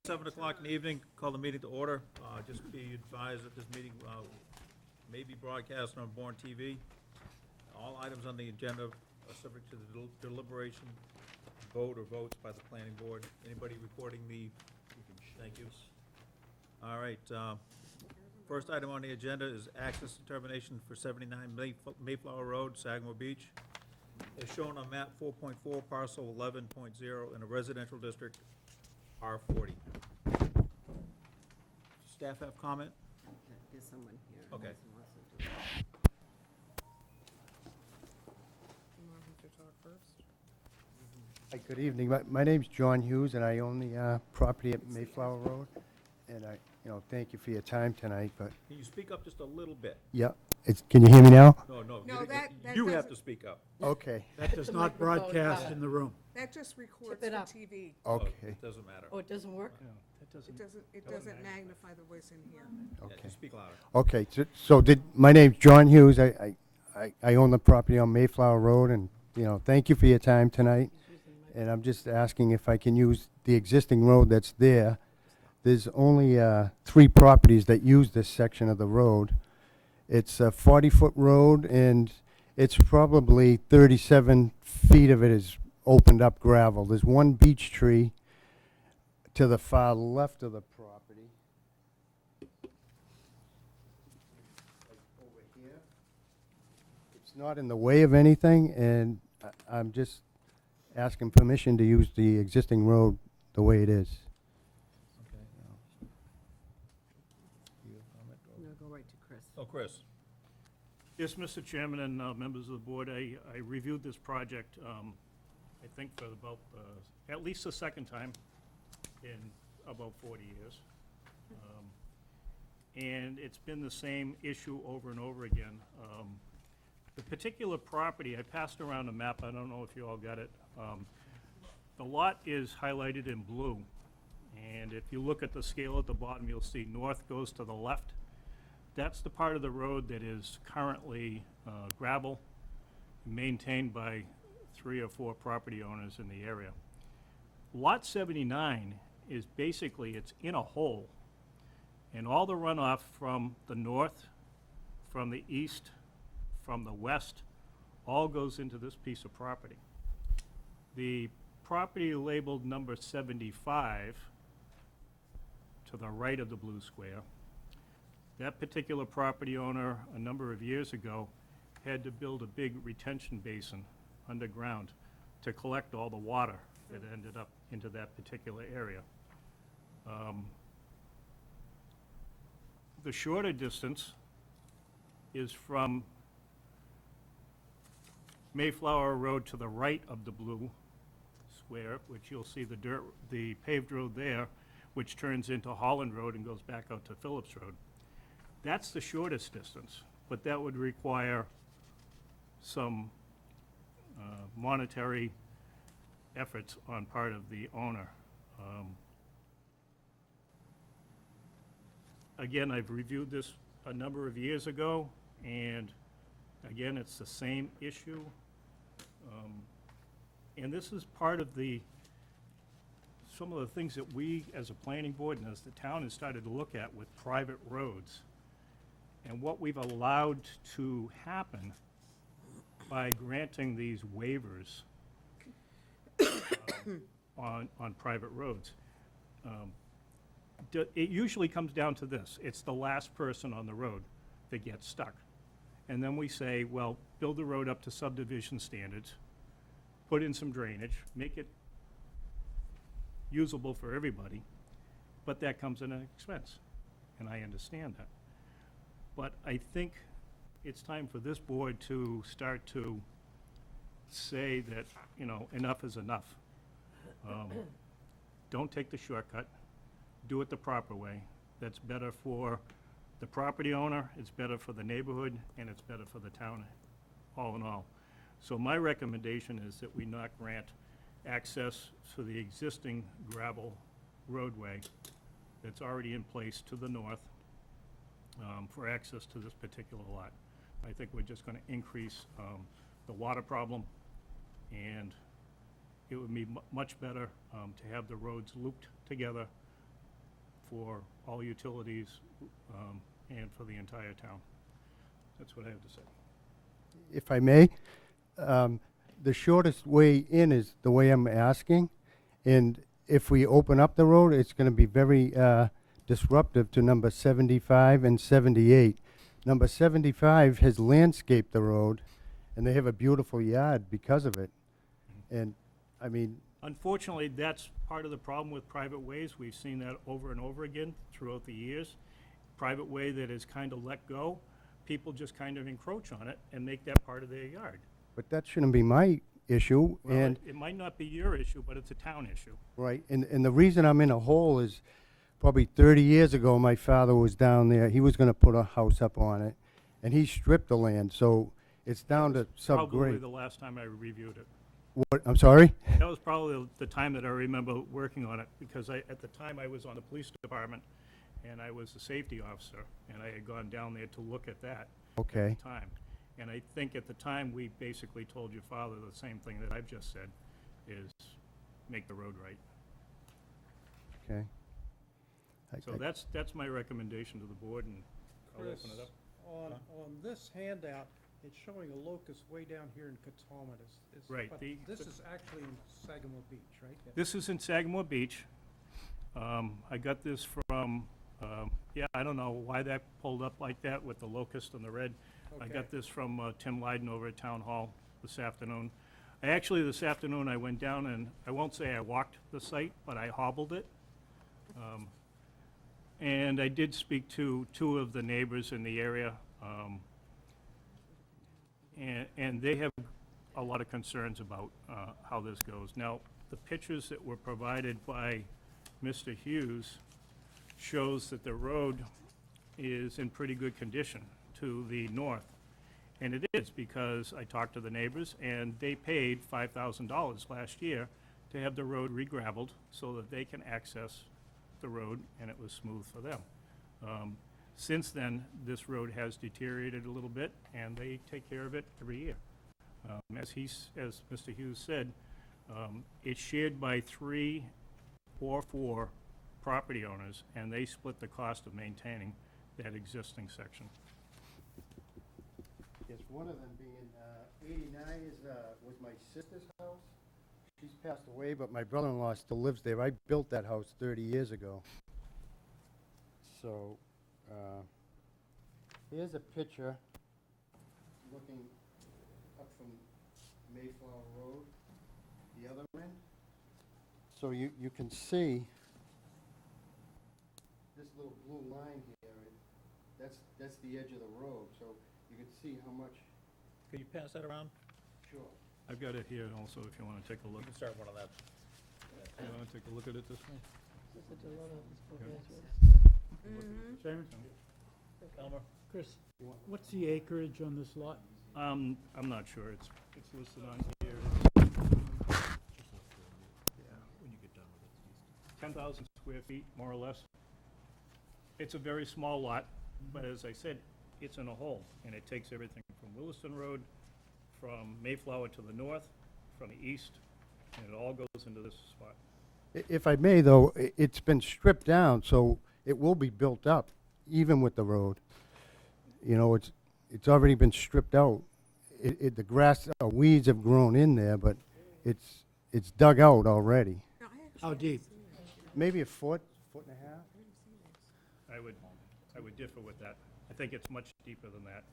7 o'clock in the evening, call the meeting to order. Just be advised that this meeting may be broadcast on Bourne TV. All items on the agenda are subject to the deliberation, vote or votes by the planning board. Anybody recording the, thank you. All right, first item on the agenda is access determination for 79 Mayflower Road, Sagamore Beach. As shown on map 4.4, parcel 11.0 in a residential district, R40. Staff have comment? There's someone here. Okay. who wants to do it. You want him to talk first? Hi, good evening. My name's John Hughes, and I own the property at Mayflower Road. And thank you for your time tonight, but, Can you speak up just a little bit? yeah, can you hear me now? No, No, you- that you have doesn't- to speak up. Okay, That does The not microphone broadcast up. in the room. That just records Tip it for up. TV. okay, It doesn't matter. Oh, it doesn't work? No, that It doesn't. doesn't magnify the voice in here. Yeah, okay. just speak louder. Okay, so my name's John Hughes. I own the property on Mayflower Road, and, thank you for your time tonight. And I'm just asking if I can use the existing road that's there. There's only 3 properties that use this section of the road. It's a 40-foot road, and it's probably 37 feet of it is opened up gravel. There's one beech tree to the far left of the property. Like over here. It's not in the way of anything, and I'm just asking permission to use the existing road the way it is. Okay. You have comment? No, go right to Chris. Oh, Chris. Yes, Mr. Chairman and members of the board, I reviewed this project, I think for about, at least the second time in about 40 years. And it's been the same issue over and over again. The particular property, I passed around a map, I don't know if you all got it. The lot is highlighted in blue. And if you look at the scale at the bottom, you'll see north goes to the left. That's the part of the road that is currently gravel, maintained by 3 or 4 property owners in the area. Lot 79 is basically, it's in a hole. And all the runoff from the north, from the east, from the west, all goes into this piece of property. The property labeled number 75 to the right of the blue square, that particular property owner, a number of years ago, had to build a big retention basin underground to collect all the water that ended up into that particular area. The shorter distance is from Mayflower Road to the right of the blue square, which you'll see the paved road there, which turns into Holland Road and goes back out to Phillips Road. That's the shortest distance, but that would require some monetary efforts on part of the owner. Again, I've reviewed this a number of years ago, and again, it's the same issue. And this is part of some of the things that we, as a planning board and as the town, has started to look at with private roads, and what we've allowed to happen by granting these waivers on private roads. It usually comes down to this. It's the last person on the road that gets stuck. And then we say, well, build the road up to subdivision standards, put in some drainage, make it usable for everybody, but that comes at an expense, and I understand that. But I think it's time for this board to start to say that, enough is enough. Don't take the shortcut. Do it the proper way. That's better for the property owner, it's better for the neighborhood, and it's better for the town, all in all. So my recommendation is that we not grant access to the existing gravel roadway that's already in place to the north for access to this particular lot. I think we're just going to increase the water problem, and it would be much better to have the roads looped together for all utilities and for the entire town. That's what I have to say. If I may, the shortest way in is the way I'm asking. And if we open up the road, it's going to be very disruptive to number 75 and 78. Number 75 has landscaped the road, and they have a beautiful yard because of it. And, I mean, Unfortunately, that's part of the problem with private ways. We've seen that over and over again throughout the years. Private way that is kind of let go, people just kind of encroach on it and make that part of their yard. but that shouldn't be my issue. Well, And it might not be your issue, but it's a town issue. right, and the reason I'm in a hole is probably 30 years ago, my father was down there. He was going to put a house up on it, and he stripped the land, so it's down to Probably subgrade. the last time I reviewed it. What, I'm sorry? That was probably the time that I remember working on it, because at the time I was on the police department, and I was the safety officer, and I had gone down there to look at that Okay, time. And I think at the time, we basically told your father the same thing that I've just said, is make the road right. okay. So that's my recommendation to the board, and I'll Chris, open it up. on this handout, it's showing a locus way down here in Catomatus. Right, But the- this is actually in Sagamore Beach, right? This is in Sagamore Beach. I got this from, yeah, I don't know why that pulled up like that with the locust and the red. I Okay. got this from Tim Lyden over at Town Hall this afternoon. This afternoon, I went down and, I won't say I walked the site, but I hobbled it. And I did speak to two of the neighbors in the area, and they have a lot of concerns about how this goes. Now, the pictures that were provided by Mr. Hughes shows that the road is in pretty good condition to the north. And it is, because I talked to the neighbors, and they paid $5,000 last year to have the road re-gravelled so that they can access the road, and it was smooth for them. Since then, this road has deteriorated a little bit, and they take care of it every year. As Mr. Hughes said, it's shared by 3 or 4 property owners, and they split the cost of maintaining that existing section. Yes, one of them being, 89 was my sister's house. She's passed away, but my brother-in-law still lives there. I built that house 30 years ago. So, here's a picture looking up from Mayflower Road, the other end. So you can see this little blue line here, that's the edge of the road, so you can see how much. Can you pass that around? Sure. I've got it here also, if you want to take a You look. can start one of that. You want to take a look at it this way? Mm-hmm. Elmer? Chris, what's the acreage on this lot? I'm not sure. It's listed on here. When you get done with it. 10,000 square feet, more or less. It's a very small lot, but as I said, it's in a hole, and it takes everything from Williston Road, from Mayflower to the north, from the east, and it all goes into this spot. If I may, though, it's been stripped down, so it will be built up, even with the road. You know, it's already been stripped out. The grass, weeds have grown in there, but it's dug out already. No, I actually How haven't deep? seen this. Maybe a foot and a half. I would differ with that. I think it's much deeper than that.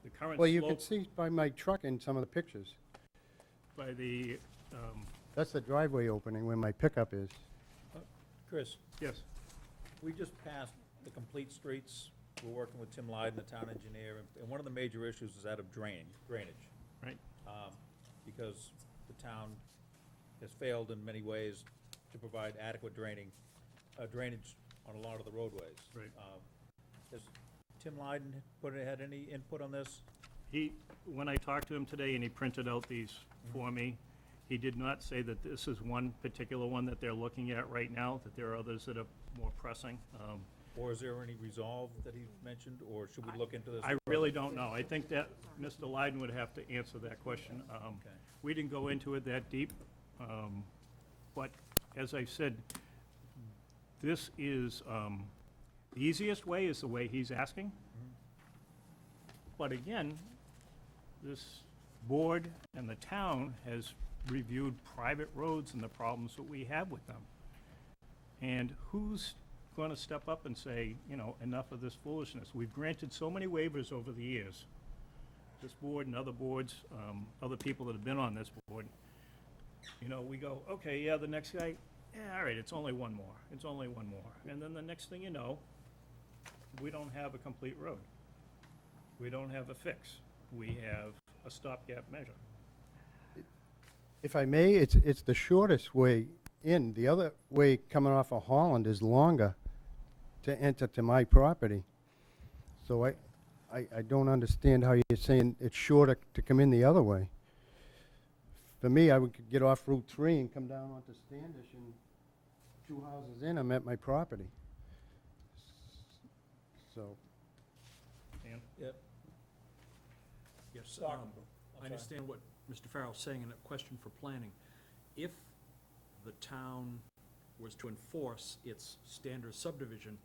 The current Well, you can slope see by my truck in some of the pictures. by the, That's the driveway opening where my pickup is. Chris, yes, we just passed the complete streets. We're working with Tim Lyden, the town engineer, and one of the major issues is that of drainage. right? Because the town has failed in many ways to provide adequate drainage on a lot of the roadways. Right. Has Tim Lyden had any input on this? When I talked to him today and he printed out these for me, he did not say that this is one particular one that they're looking at right now, that there are others that are more pressing. Or is there any resolve that he mentioned, or should we look into this? I really don't know. I think that Mr. Lyden would have to answer that question. We didn't go into it that deep, but as I said, this is, the easiest way is the way he's asking. But again, this board and the town has reviewed private roads and the problems that we have with them. And who's gonna step up and say, you know, enough of this foolishness? We've granted so many waivers over the years. This board and other boards, other people that have been on this board, you know, we go, okay, yeah, the next guy, yeah, all right, it's only one more, it's only one more. And then the next thing you know, we don't have a complete road. We don't have a fix. We have a stopgap measure. If I may, it's the shortest way in. The other way coming off of Holland is longer to enter to my property. So I don't understand how you're saying it's shorter to come in the other way. For me, I would get off Route 3 and come down onto Standish, and 2 houses in, I'm at my property. So, Dan? Yep. Yes, Sorry. I sorry. understand what Mr. Farrell's saying, and a question for planning. If the town was to enforce its standard subdivision,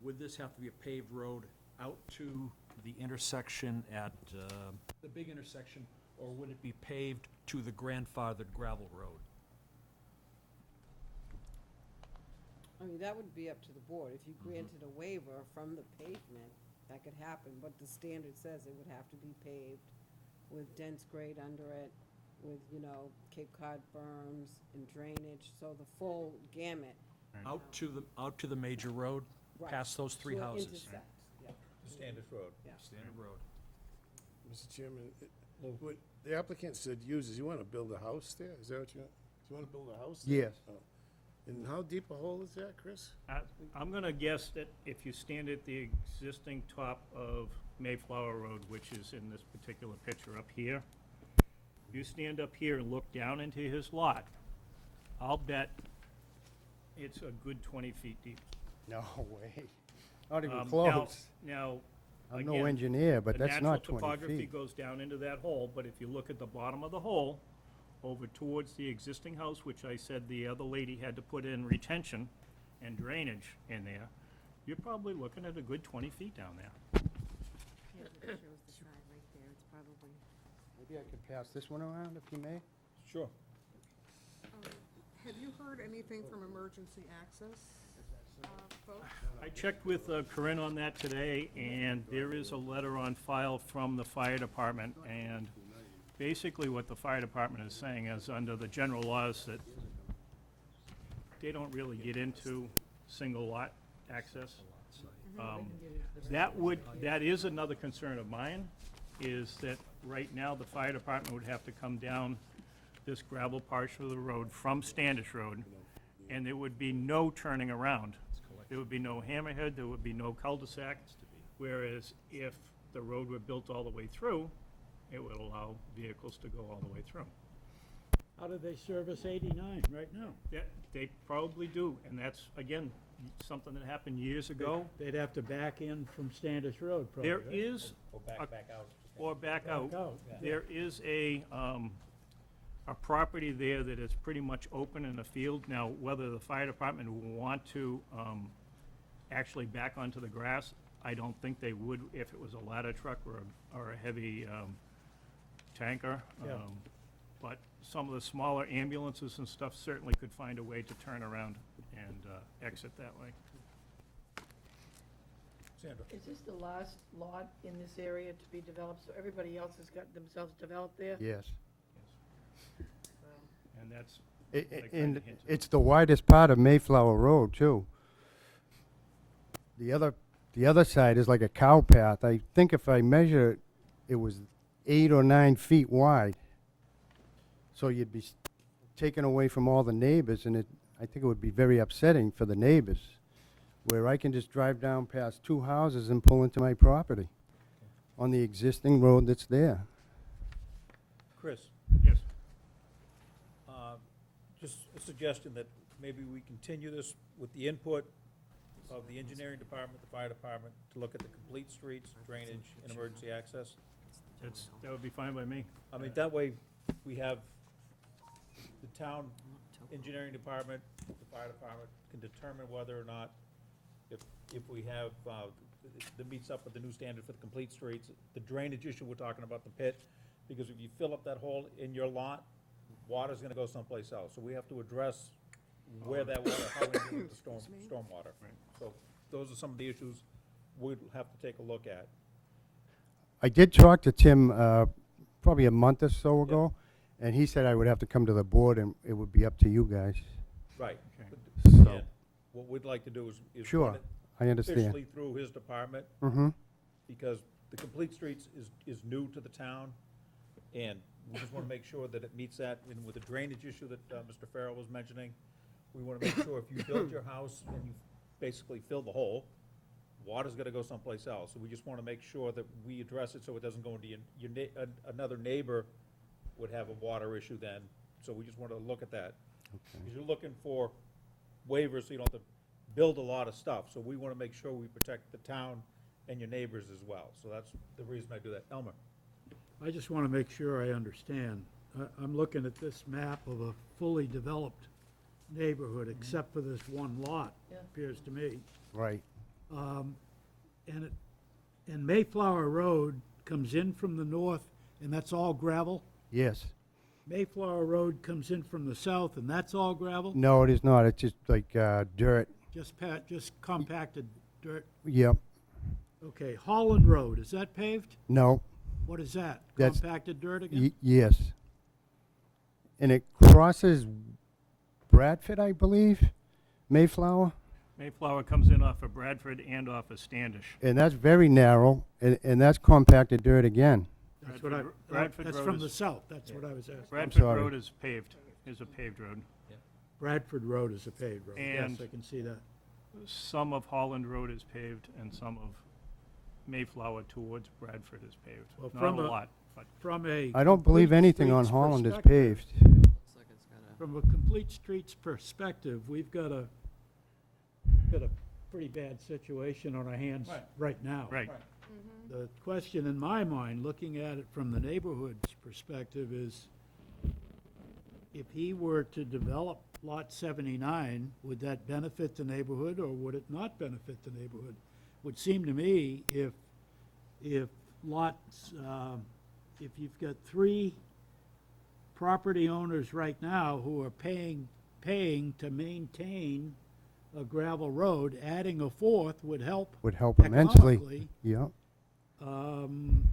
would this have to be a paved road out to the intersection at, the big intersection, or would it be paved to the grandfathered gravel road? I mean, that would be up to the board. If you granted a waiver from the pavement, that could happen, but the standard says it would have to be paved with dense grade under it, with, you know, Cape Cod berms and drainage, so the full gamut. Out to the major road, Right. past those 3 So it houses? intersects, yeah. Standard road. Standard road. Mr. Chairman, what the applicant said uses, you want to build a house there? Is that what you want to build a house there? yes. Oh. And how deep a hole is that, Chris? I'm gonna guess that if you stand at the existing top of Mayflower Road, which is in this particular picture up here, you stand up here and look down into his lot, I'll bet it's a good 20 feet deep. No way. Not even Now- close. Now, I'm no again, engineer, but that's not the natural 20 topography feet. goes down into that hole, but if you look at the bottom of the hole, over towards the existing house, which I said the other lady had to put in retention and drainage in there, you're probably looking at a good 20 feet down there. Yeah, but it shows the side right there, it's probably. Maybe I could pass this one around, if you may? Sure. Have you heard anything from emergency access, folks? I checked with Corinne on that today, and there is a letter on file from the fire department, and basically what the fire department is saying is, under the general laws, that they don't really get into single lot access. That is another concern of mine, is that right now, the fire department would have to come down this gravel portion of the road from Standish Road, and there would be no turning around. There would be no hammerhead, there would be no cul-de-sac, whereas if the road were built all the way through, it would allow vehicles to go all the way through. How do they service 89 right now? Yeah, they probably do, and that's, again, something that happened years ago. They'd have to back in from Standish Road, probably, There right? is, Or back out. or back out. Back out. There is a property there that is pretty much open in a field. Now, whether the fire department would want to actually back onto the grass, I don't think they would if it was a ladder truck or a heavy tanker. Yeah. But some of the smaller ambulances and stuff certainly could find a way to turn around and exit that way. Sandra? Is this the last lot in this area to be developed, so everybody else has got themselves developed there? Yes. And that's, I- I I- kinda And hinted. it's the widest part of Mayflower Road, too. The other side is like a cow path. I think if I measure it, it was 8 or 9 feet wide. So you'd be taken away from all the neighbors, and I think it would be very upsetting for the neighbors, where I can just drive down past 2 houses and pull into my property on the existing road that's there. Chris, yes. just a suggestion that maybe we continue this with the input of the engineering department, the fire department, to look at the complete streets, drainage, and emergency access. That would be fine by me. I mean, that way, we have the town engineering department, the fire department can determine whether or not, if we have, that meets up with the new standard for the complete streets, the drainage issue, we're talking about the pit, because if you fill up that hole in your lot, water's gonna go someplace else. So we have to address where that water, how we deal with the stormwater. So those are some of the issues we'd have to take a look at. I did talk to Tim, probably a month or so ago, and he said I would have to come to the board and it would be up to you guys. Right. So- And what we'd like to do is Sure, run it I understand. officially through his department, Mm-hmm, because the complete streets is new to the town, and we just wanna make sure that it meets that, and with the drainage issue that, Mr. Farrell was mentioning, we wanna make sure if you build your house and you basically fill the hole, water's gonna go someplace else. So we just wanna make sure that we address it so it doesn't go into another neighbor would have a water issue then. So we just wanna look at that. Because you're looking for waivers, so you don't have to build a lot of stuff. So we wanna make sure we protect the town and your neighbors as well. So that's the reason I do that. Elmer? I just want to make sure I understand. I'm looking at this map of a fully developed neighborhood, except for this one lot, Yeah. appears to me. right. And Mayflower Road comes in from the north, and that's all gravel? Yes. Mayflower Road comes in from the south, and that's all gravel? No, it is not. It's just like dirt. Just compacted dirt? Yep. Okay, Holland Road, is that paved? No. What is that? That's- Compacted dirt again? Yes. And it crosses Bradford, I believe, Mayflower, Mayflower comes in off of Bradford and off of Standish. and that's very narrow, and that's compacted dirt again. That's what I, Bradford that's Road from is- the south, that's what I was asking. Bradford sorry. Road is paved, is a paved road. Bradford Road is a paved road, yes, And- I can see that. Some of Holland Road is paved, and some of Mayflower towards Bradford is paved. Well, Not from a a- lot, but From a. I don't believe complete anything on streets Holland is perspective- paved. From a complete streets perspective, we've got a pretty bad situation on our hands Right. right now. right. The question in my mind, looking at it from the neighborhood's perspective, is if he were to develop Lot 79, would that benefit the neighborhood, or would it not benefit the neighborhood? Would seem to me if lots, if you've got 3 property owners right now who are paying to maintain a gravel road, adding a 4th would help Would help immensely. economically. Yep.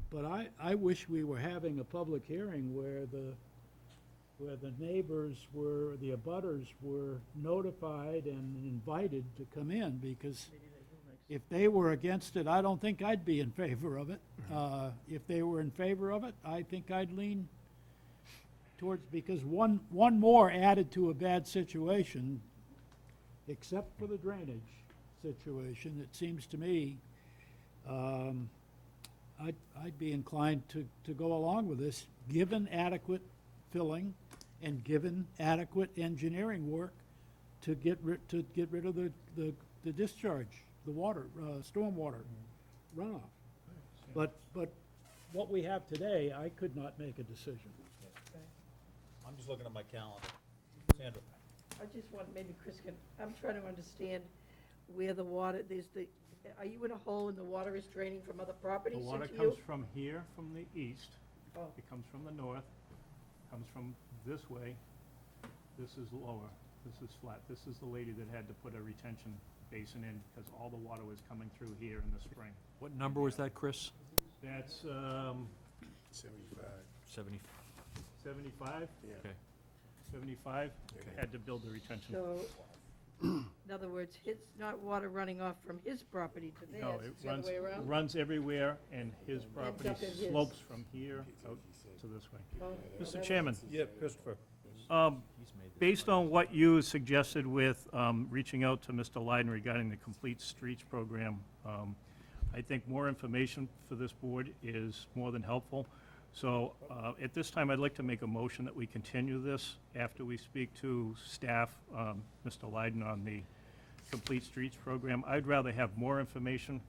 But I wish we were having a public hearing where the neighbors were, the abutters were notified and invited to come in, because if they were against it, I don't think I'd be in favor of it. If they were in favor of it, I think I'd lean towards, because one more added to a bad situation, except for the drainage situation, it seems to me, I'd be inclined to go along with this, given adequate filling and given adequate engineering work to get rid of the discharge, the water, stormwater runoff. But what we have today, I could not make a decision. I'm just looking at my calendar. Sandra? I just want, maybe Chris can, I'm trying to understand where the water, are you in a hole and the water is draining from other The properties water into comes you? from here, from the east. Oh. It comes from the north, comes from this way. This is lower, this is flat. This is the lady that had to put a retention basin in because all the water was coming through here in the spring. What number was that, Chris? That's 75. 70? 75? Yeah. Okay. 75, Okay. had to build the retention. So, in other words, it's not water running off from his property to No, theirs, it it's the other runs, way around? runs everywhere, and his property up in his. slopes from here out to this way. Oh, Mr. that Chairman, Yeah, Christopher. based on what you suggested with reaching out to Mr. Leiden regarding the Complete Streets program, I think more information for this board is more than helpful. So at this time, I'd like to make a motion that we continue this after we speak to staff, Mr. Leiden, on the Complete Streets program. I'd rather have more information.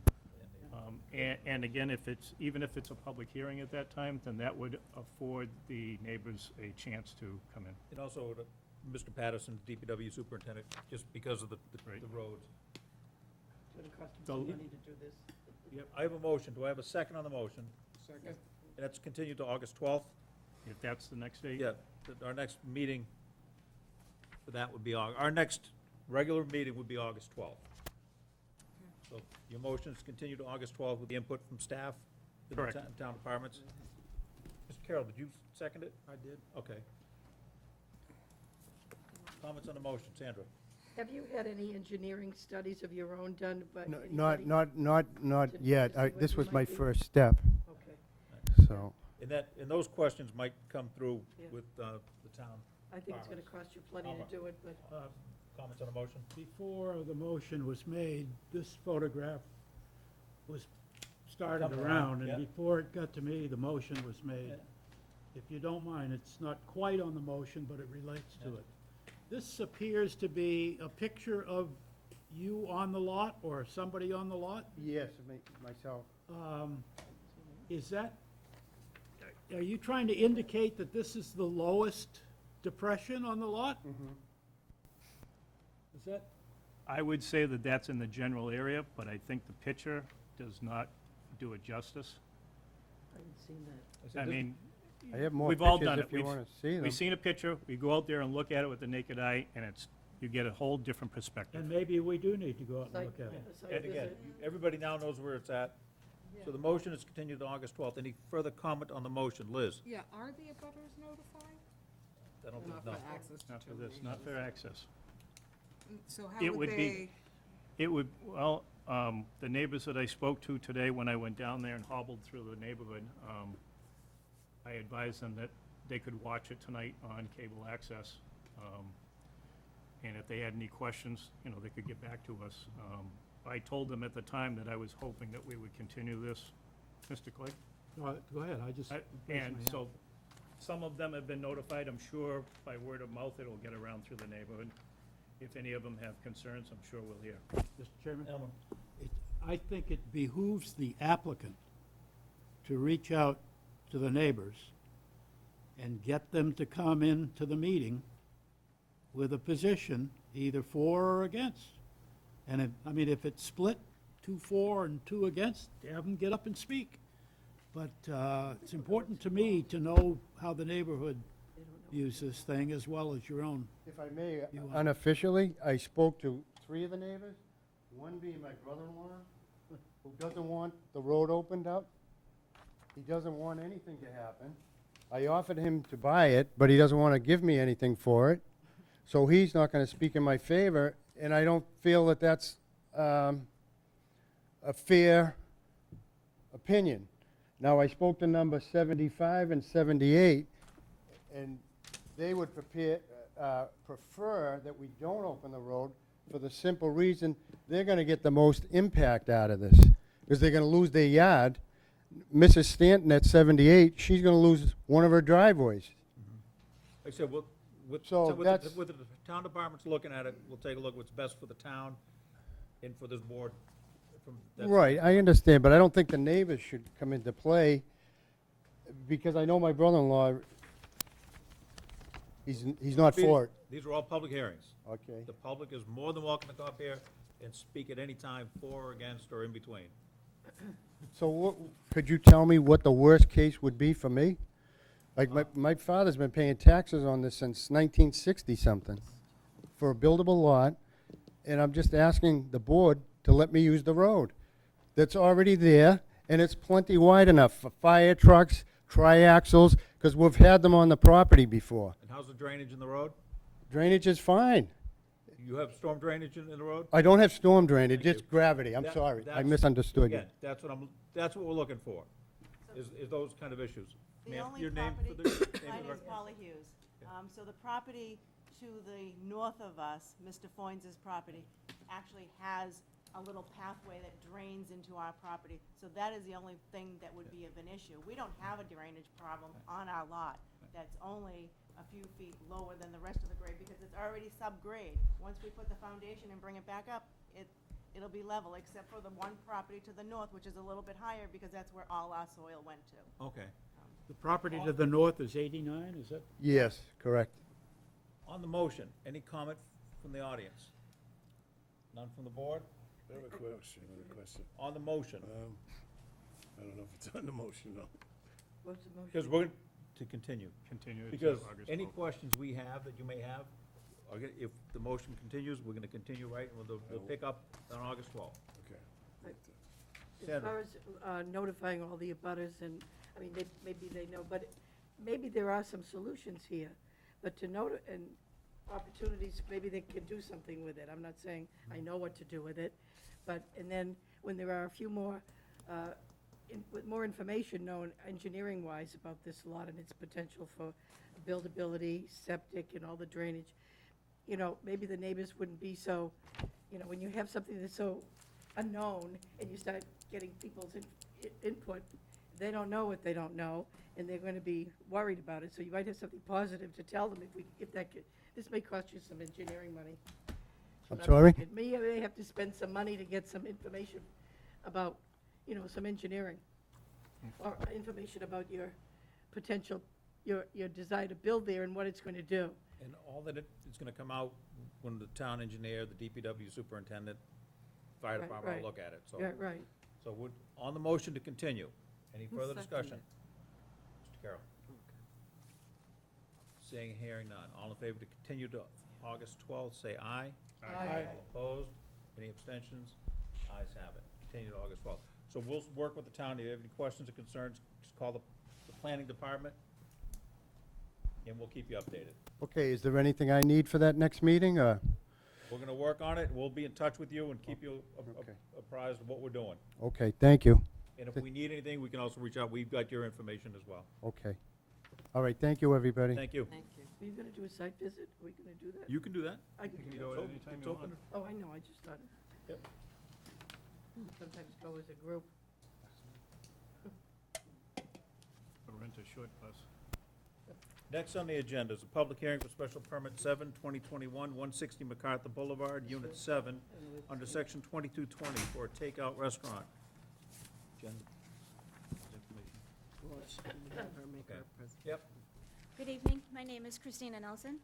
And again, even if it's a public hearing at that time, then that would afford the neighbors a chance to come in. It also would Mr. Patterson, DPW superintendent, just because of the roads. It's gonna cost him So- some money to do this. I have a motion. Do I have a second on the motion? Second. And that's continued to August 12th? If that's the next date? Yeah, our next meeting for that would be, our next regular meeting would be August 12th. So your motion is continued to August 12th with the input from staff? the Correct. Town departments? Mr. Carroll, did you second it? I did. Okay. Comments on the motion, Sandra? Have you had any engineering studies of your own done by No, anybody? not To- yet. to see what This you was my might be- first step, Okay, so. And those questions might come through Yeah. with the town. I think it's gonna cost you plenty to do it, but Comments on the motion? Before the motion was made, this photograph was started Come around, around, yeah. and before it got to me, the motion was made. Yeah. If you don't mind, it's not quite on the motion, but it relates to Yeah. it. This appears to be a picture of you on the lot, or somebody on the lot. Yes, myself. Is that, are you trying to indicate that this is the lowest depression on the lot? Is that? I would say that that's in the general area, but I think the picture does not do it justice. I haven't seen that. I mean, I have more we've all pictures done it. if you want to see them. We've seen a picture, we go out there and look at it with the naked eye, and you get a whole different perspective. And maybe we do need to go out and Site- look at it. a site And again, visit. everybody now knows where it's at. So the motion is continued to August 12th. Any further comment on the motion? Liz? Yeah, are the abutters notified? I don't Not think, for no. access Not for this, determination. not for access. So how It would would be- they, It would, well, the neighbors that I spoke to today when I went down there and hobbled through the neighborhood, I advised them that they could watch it tonight on cable access. And if they had any questions, they could get back to us. I told them at the time that I was hoping that we would continue this. Mr. Clay? No, go ahead, I just. raised my And hand. so, some of them have been notified. I'm sure by word of mouth, it'll get around through the neighborhood. If any of them have concerns, I'm sure we'll hear. Mr. Chairman? Elmer? I think it behooves the applicant to reach out to the neighbors and get them to come in to the meeting with a position, either for or against. And if it's split, 2 for and 2 against, have them get up and speak. But it's important to me to know how the neighborhood views this thing as well as your own. If I may, You want- unofficially, I spoke to 3 of the neighbors, one being my brother-in-law, who doesn't want the road opened up. He doesn't want anything to happen. I offered him to buy it, but he doesn't want to give me anything for it. So he's not going to speak in my favor, and I don't feel that that's a fair opinion. Now, I spoke to number 75 and 78, and they would prefer that we don't open the road for the simple reason they're going to get the most impact out of this, because they're going to lose their yard. Mrs. Stanton at 78, she's going to lose one of her driveways. Like I said, with So the that's- town department's looking at it, we'll take a look what's best for the town and for this board. Right, I understand, but I don't think the neighbors should come into play, because I know my brother-in-law, he's not for it. These are all public hearings. Okay. The public is more than welcome to come up here and speak at any time for or against or in between. So could you tell me what the worst case would be for me? Like, my father's been paying taxes on this since 1960-something for a buildable lot, and I'm just asking the board to let me use the road that's already there, and it's plenty wide enough for fire trucks, triaxles, because we've had them on the property before. And how's the drainage in the road? Drainage is fine. You have storm drainage in the road? I don't have storm drainage, Thank it's you. gravity, I'm That- sorry, I that's- misunderstood you. Again, that's what we're looking for, is those kind of issues. The Ma'am, only your name for property, the- my name of name's the- Paula Hughes. So the property to the north of us, Mr. Foynes' property, actually has a little pathway that drains into our property. So that is the only thing that would be of an issue. We don't have a drainage problem on our lot. That's only a few feet lower than the rest of the grade because it's already subgrade. Once we put the foundation and bring it back up, it'll be level, except for the one property to the north, which is a little bit higher because that's where all our soil went to. Okay. The property to the north is 89, is that? Yes, correct. On the motion, any comment from the audience? None from the board? I have a question. On the motion, I don't know if it's on the motion, no. What's the motion? because we're to continue. Continue to Because August any 12th. questions we have that you may have, if the motion continues, we're gonna continue, right? And we'll pick up on August 12th. Okay. As Sandra. far as notifying all the abutters, and, I mean, maybe they know, but maybe there are some solutions here. But to note, and opportunities, maybe they can do something with it. I'm not saying I know what to do with it, but, and then when there are a few more, with more information known engineering-wise about this lot and its potential for buildability, septic, and all the drainage, you know, maybe the neighbors wouldn't be so, you know, when you have something that's so unknown and you start getting people's input, they don't know what they don't know, and they're gonna be worried about it. So you might have something positive to tell them if that could, this may cost you some engineering money. I'm But sorry? It may have to spend some money to get some information about, you know, some engineering, or information about your potential, your desire to build there and what it's going to do. And all that it's gonna come out when the town engineer, the DPW superintendent, fire Right, department right. will look at it, so. Yeah, right. So we're, on the motion to continue, any Who further seconded discussion? it? Mr. Carroll? Seeing and hearing none, all in favor to continue to August 12th, say aye. Aye. All opposed? Any abstentions? Ayes have it. Continue to August 12th. So we'll work with the town. If you have any questions or concerns, just call the planning department, and we'll keep you updated. Okay, is there anything I need for that next meeting, or? We're gonna work on it. We'll be in touch with you and keep you Okay. apprised of what we're doing. Okay, thank you. And if we need anything, we can also reach out. We've got your information as well. Okay. All right, thank you, everybody. Thank you. Thank you. Are you going to do a site visit? Are we going to do that? You can do that. I can do So, that. anytime it's you open. Oh, I know, I just thought. Yep. Sometimes go as a group. Or rent a short bus. Next on the agenda is a public hearing for special permit 7/2021, 160 MacArthur Boulevard, Unit 7, under Section 2220 for a takeout restaurant. Jen? Well, have her make Okay. her present. Yep. Good evening, my name is Christina Nelson.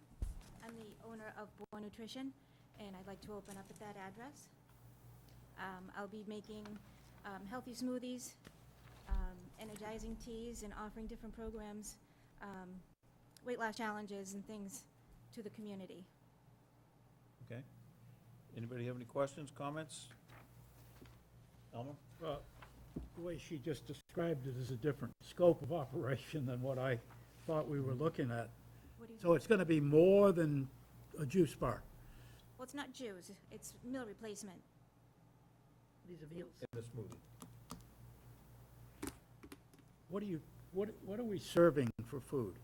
I'm the owner of Bourne Nutrition, and I'd like to open up at that address. I'll be making healthy smoothies, energizing teas, and offering different programs, weight loss challenges and things to the community. Okay. Anybody have any questions, comments? Elmer? Well, the way she just described it is a different scope of operation than what I thought we were looking at. What do you, So it's going to be more than a juice bar. well, it's not juice, it's meal replacement. These are meals. In the smoothie. What are we serving for food?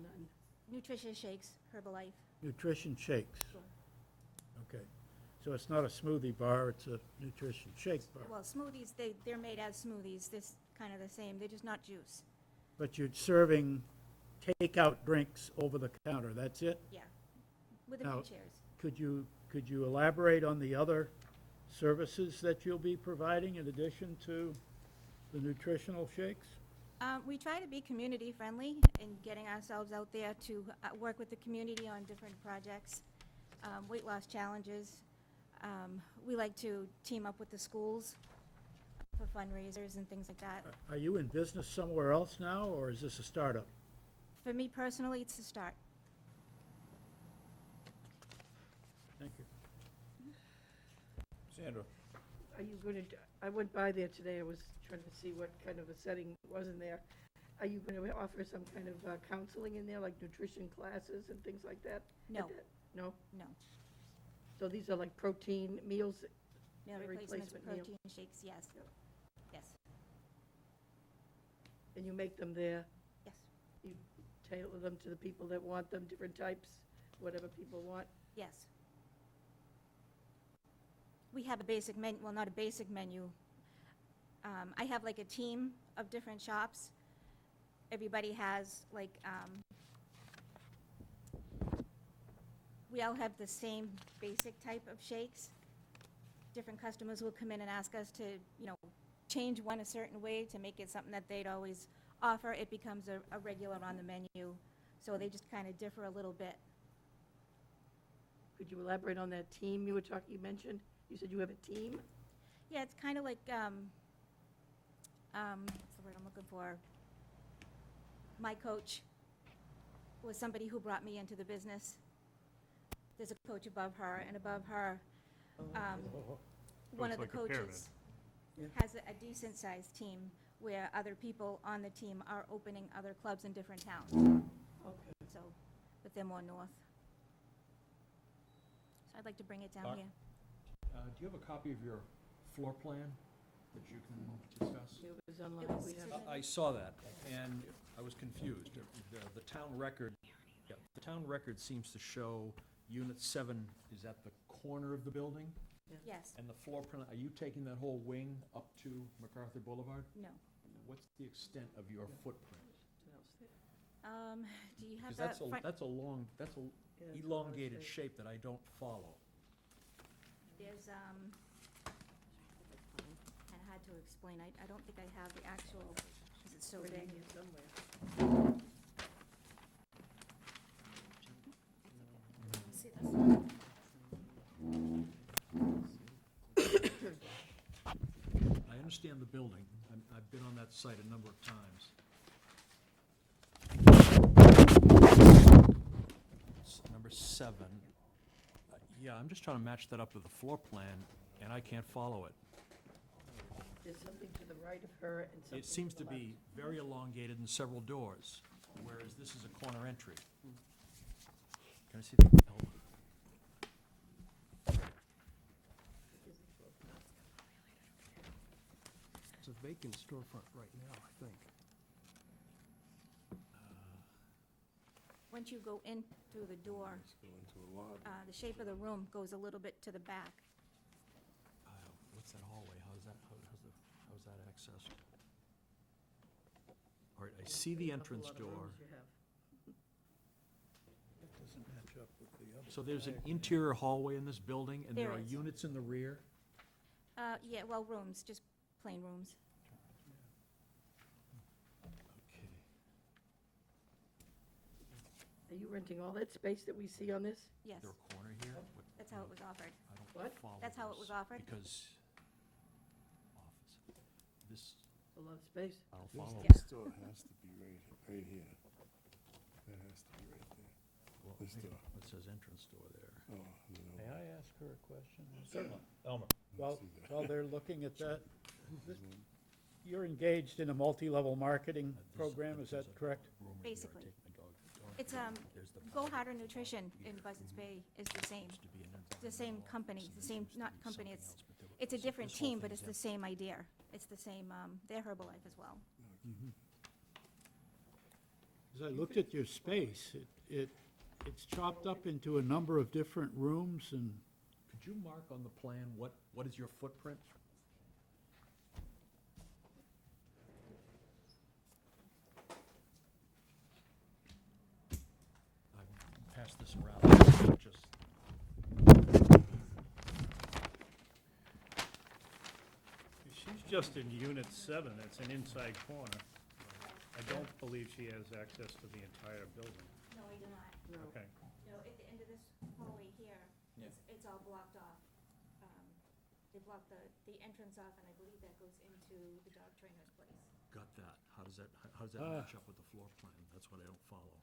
None. Nutritious shakes, Herbalife. Nutrition shakes? Okay. So it's not a smoothie bar, it's a nutrition shake bar. Well, smoothies, they're made as smoothies, this kind of the same, they're just not juice. But you're serving takeout drinks over the counter, that's it? Yeah, with a Now- few chairs. Could you elaborate on the other services that you'll be providing in addition to the nutritional shakes? We try to be community-friendly and getting ourselves out there to work with the community on different projects, weight loss challenges. We like to team up with the schools for fundraisers and things like that. Are you in business somewhere else now, or is this a startup? For me personally, it's the start. Thank you. Sandra? Are you going to, I went by there today, I was trying to see what kind of a setting was in there. Are you going to offer some kind of counseling in there, like nutrition classes and things like that? No. No? No. So these are like protein meals? Meal A replacements, replacement meal. protein shakes, yes. Yes, And you make them there? yes. You tailor them to the people that want them, different types, whatever people want? Yes. We have a basic menu, well, not a basic menu. I have like a team of different shops. Everybody has like, we all have the same basic type of shakes. Different customers will come in and ask us to, change one a certain way to make it something that they'd always offer. It becomes a regular on the menu. So they just kind of differ a little bit. Could you elaborate on that team you mentioned? You said you have a team? Yeah, it's kind of like, what's the word I'm looking for? My coach was somebody who brought me into the business. There's a coach above her, and above her, one of the Looks like a pyramid. coaches has a decent-sized team where other people on the team are opening other clubs in different towns. Okay. So, but they're more north. So I'd like to bring it down Mark? here. Do you have a copy of your floor plan that you can discuss? It was online. It was We have- submitted. I saw that, and I was confused. The town record, the town record seems to show Unit 7 is at the corner of the building, Yes, and the floor plan, are you taking that whole wing up to MacArthur Boulevard? no. What's the extent of your footprint? Do you have Because that front? that's a long, that's a Yeah, it's a lot of elongated space. shape that I don't follow. There's, kind of hard to explain. I don't think I have the actual, because it's so Right in big. here somewhere. See this? I understand the building. I've been on that site a number of times. It's number 7. Yeah, I'm just trying to match that up with the floor plan, and I can't follow it. There's something to the right of her and something It seems to to the be very elongated and several doors, whereas this is a corner entry. Can I see the elbow? It's a vacant storefront right now, I think. Once you go in through the door, Let's go into a lobby. the shape of the room goes a little bit to the back. What's that hallway? How's that accessed? All right, I see the Awful entrance lot of door. rooms you have. That doesn't match up with the other. So there's an interior hallway in this building, and there There are is. units in the rear? Yeah, well, rooms, just plain rooms. Okay. Are you renting all that space that we see on this? Yes, Is there a corner here? that's how it was offered. I don't What? follow That's how it this, was offered? Because, office, this, A lot of space. I don't This follow. Yeah. store has to be right here. That has to be right there. Well, This hey, door. it says entrance door there. Oh, no. May I ask her a question? Elmer? Well, See that. while they're looking at that, This one. you're engaged in a multi-level marketing This- program, is that there's a correct? room right here. I Basically. take my dog to the dog It's, trainer. There's the Go power Harder wall Nutrition in here. Buzzards Bay is the same. Used to be an The same environmental company, office, the and same, used to not be company, something it's, else, but there it's a was- different this whole team, but thing's it's the same idea. It's the same, they're Herbalife as well. As I looked at your space, it's chopped up into a number of different rooms, and Could you mark on the plan what is your footprint? I've passed this around, just. She's just in Unit 7, it's an inside corner. I don't believe she has access to the entire building. No, I do not. No. Okay. You know, at the end of this hallway here, Yeah. it's all blocked off. They blocked the entrance off, and I believe that goes into the dog trainer's place. Got that. How does that match up with the floor plan? That's what I don't follow.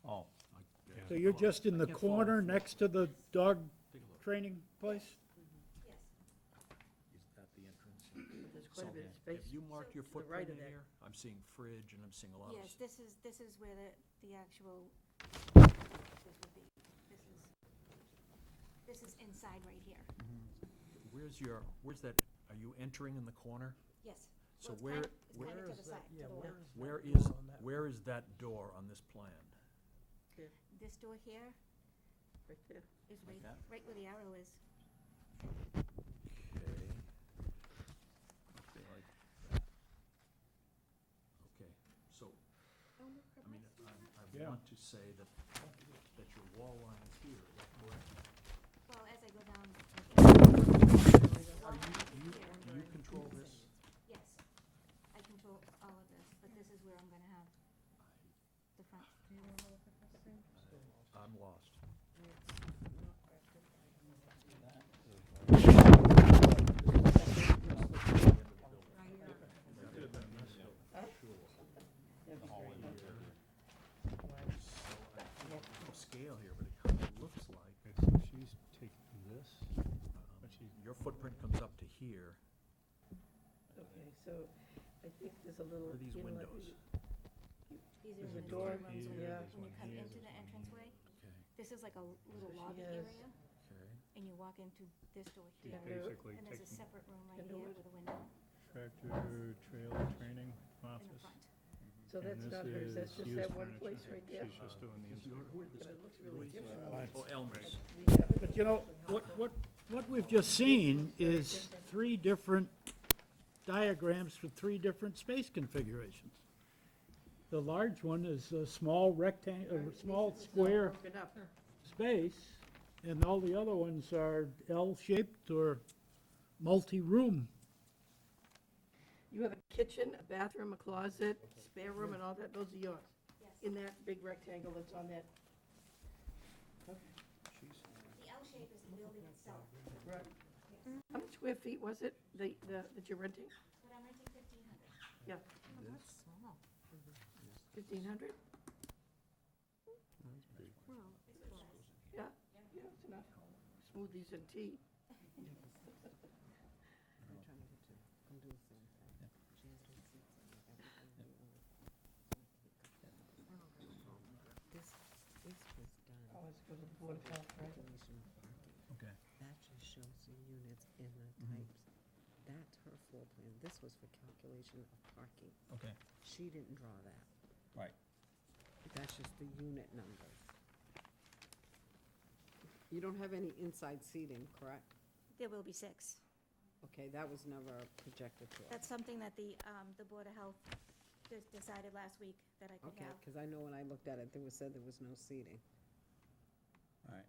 Oh, so you're just in the I can't follow corner the floor. next to the dog Take a look. training place? Yes. Is that the entrance? There's quite a bit of So, space. have you marked your To the right footprint of in that. here? I'm seeing fridge and I'm seeing a lot of. Yes, this is where the actual, this is inside right here. Where's that, are you entering in the corner? Yes. So Well, it's where kinda to is the side, to the left. where is that door on this plan? This door here Right there. is Like right, that? right where the arrow is. Okay, so, I mean, I Yeah. want to say that your wall line is here, is that correct? Well, as I go down. Do you control this? Yes, I control all of this, but this is where I'm gonna have the front. I'm lost. scale here, but it kind of looks like, Okay, so she's taking this, but she's, your footprint comes up to here. Okay, so I think there's a little. What are these inlet. windows? These There's are a the door rooms when here, when you come into the entranceway. Okay, This is like a little she lobby has- area, okay. and you walk into this door she's here, Yeah. basically and there's a taking separate room right Into here it. with a window tractor trailer training in the office. front. So And that's this not hers, that's is just used that one furniture. place right there. She's just doing the inside. But it looks really different. Oh, Elmer's. But you know, what we've just seen is three different diagrams for three different space configurations. The large one is a small rectangle, a small square Broken up. space, and all the other ones are L-shaped or multi-room. You have a kitchen, a bathroom, a closet, spare room, and all that, those are yours? Yes. In that big rectangle that's on that? Okay. The L shape is the building itself, Right. How many square feet was it, that you're renting? but I'm renting 1,500. Yeah. That's small. 1,500? It's close. Yeah, yeah, it's enough. Smoothies and tea. They're trying to get you, come do the same thing. Chairs and seats and everything. This was done. Oh, let's go to the Board of Health, right? Calculation of parking. Okay. That just shows the units and the types. That's her floor plan. This was for calculation of parking. Okay, She didn't draw that. right. That's just the unit numbers. You don't have any inside seating, correct? There will be 6. Okay, that was never projected to us. That's something that the Board of Health decided last week that I could Okay, have. because I know when I looked at it, there was said there was no seating. All right.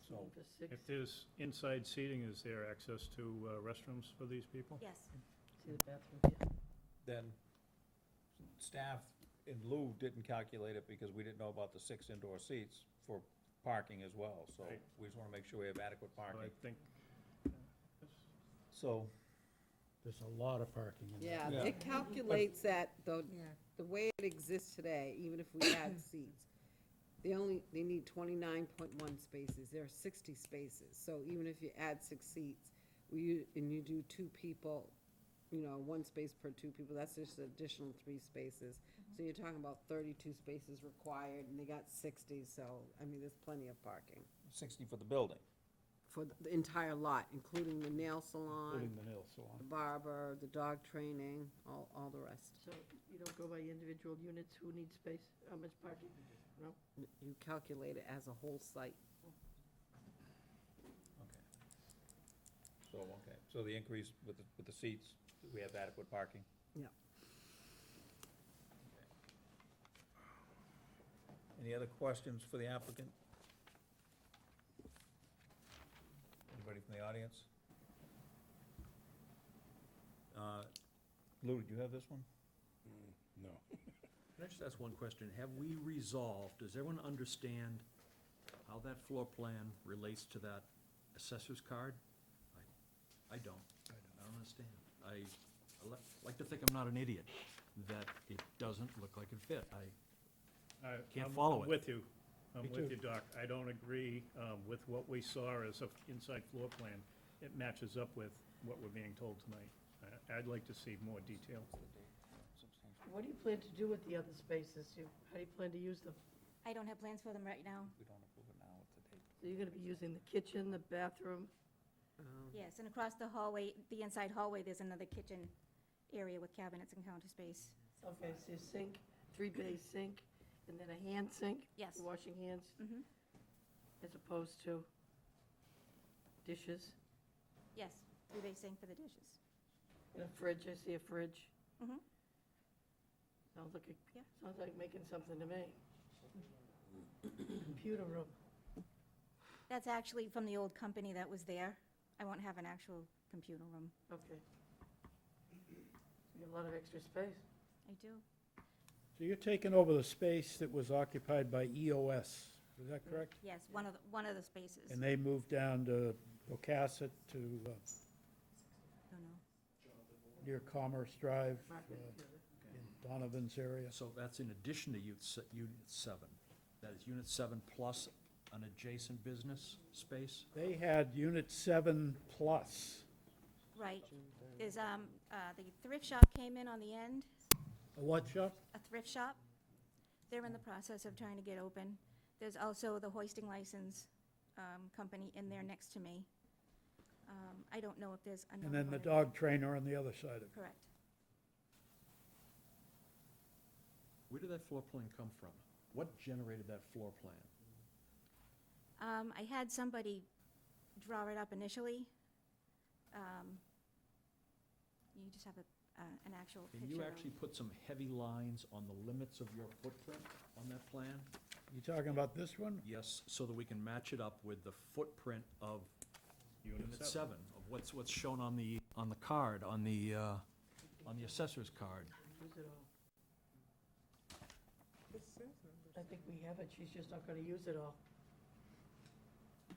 So, Seating for six. If there's inside seating, is there access to restrooms for these people? Yes, See the bathroom here? then, staff in lieu didn't calculate it because we didn't know about the 6 indoor seats for parking as well. So Right. we just want to make sure we have adequate So I parking. think, So, There's a lot of parking in there. Yeah, Yeah. it calculates that, the Yeah. way it exists today, even if we add seats, they need 29.1 spaces. There are 60 spaces. So even if you add 6 seats, and you do 2 people, 1 space per 2 people, that's just an additional 3 spaces. So you're talking about 32 spaces required, and they got 60, so, I mean, there's plenty of parking. 60 for the building. For the entire lot, including the nail salon, Including the nail the salon. barber, the dog training, all the rest. So you don't go by individual units, who needs space, how much parking? No? You calculate it as a whole site. Okay. So the increase with the seats, we have adequate parking? Yeah. Any other questions for the applicant? Anybody from the audience? Lou, did you have this one? No. Can I just ask one question? Have we resolved, does everyone understand how that floor plan relates to that assessor's card? I don't. I don't understand. I like to think I'm not an idiot, that it doesn't look like it fit. Can't I'm follow it. with you. I'm Me with too. you, Doc. I don't agree with what we saw as a inside floor plan. It matches up with what we're being told tonight. I'd like to see more detail. What do you plan to do with the other spaces? How do you plan to use them? I don't have plans for them right now. We don't approve it now, what's the date? So you're gonna be using the kitchen, the bathroom, Yes, and across the hallway, the inside hallway, there's another kitchen area with cabinets and counter space. okay, so your sink, 3-bay sink, and then a hand sink? Yes. For washing hands, Mm-hmm. as opposed to dishes? Yes, 3-bay sink for the dishes. And a fridge, I see a fridge. Mm-hmm. Yeah. Sounds like making something to me. Computer room. That's actually from the old company that was there. I won't have an actual computer room. Okay. You got a lot of extra space. I do. So you're taking over the space that was occupied by EOS, is that correct? Yes, one of the spaces. And they moved down to Bocasset to Oh, no. near Commerce Drive, Market, in Donovan's area. So that's in addition to Unit 7. That is Unit 7 plus an adjacent business space? They had Unit 7 plus. Right. There's, the thrift shop came in on the end, A what shop? a thrift shop. They're in the process of trying to get open. There's also the hoisting license, company in there next to me. I don't know if there's another And then the one in dog trainer on the other side of it. there. Correct. Where did that floor plan come from? What generated that floor plan? I had somebody draw it up initially. You just have an actual picture. Can you of- actually put some heavy lines on the limits of your footprint on that plan? You talking about this one? Yes, so that we can match it up with the footprint of Unit 7, of what's shown on the card, on the assessor's card. Use it all. I think we have it, she's just not gonna use it all.